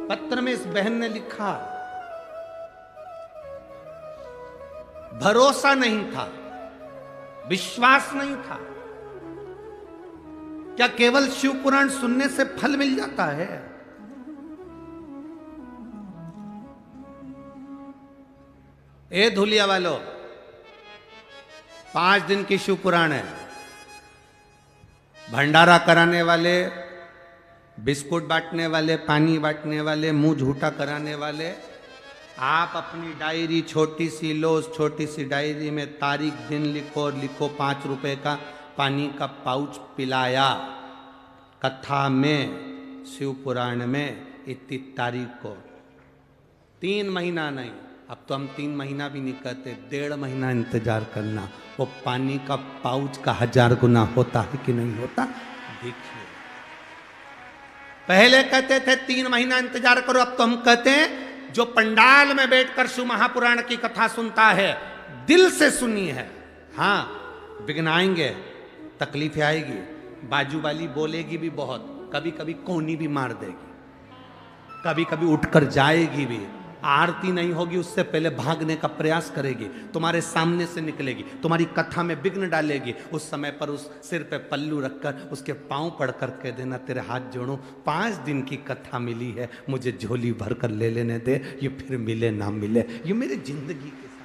पत्र में इस बहन ने लिखा, भरोसा नहीं था, विश्वास नहीं था। क्या केवल शिव पुराण सुनने से फल मिल जाता है? ए धुलिया वालों, 5 दिन की शिव पुराण है। भंडारा कराने वाले, बिस्कुट बांटने वाले, पानी बांटने वाले, मुंह झूठा कराने वाले, आप अपनी डायरी छोटी सी लो, उस छोटी सी डायरी में तारीख दिन लिखो और लिखो 5 रुपए का पानी का पाउच पिलाया कथा में, शिव पुराण में इतनी तारीख को। 3 महीना नहीं, अब तो हम 3 महीना भी नहीं कहते, 1.5 महीना इंतजार करना। वो पानी का पाउच का 1000 गुना होता है कि नहीं होता, देखिए। पहले कहते थे 3 महीना इंतजार करो, अब तो हम कहते हैं जो पंडाल में बैठकर शिव महापुराण की कथा सुनता है, दिल से सुनी है। हाँ, विघ्न आएंगे, तकलीफें आएगी, बाजू वाली बोलेगी भी बहुत, कभी कभी कोनी भी मार देगी, कभी कभी उठकर जाएगी भी, आरती नहीं होगी उससे पहले भागने का प्रयास करेगी, तुम्हारे सामने से निकलेगी, तुम्हारी कथा में विघ्न डालेगी। उस समय पर उस सिर पे पल्लू रखकर उसके पांव पड़कर कह देना, तेरे हाथ जोड़ो, 5 दिन की कथा मिली है, मुझे झोली भर कर ले लेने दे, ये फिर मिले ना मिले, ये मेरी जिंदगी के साथ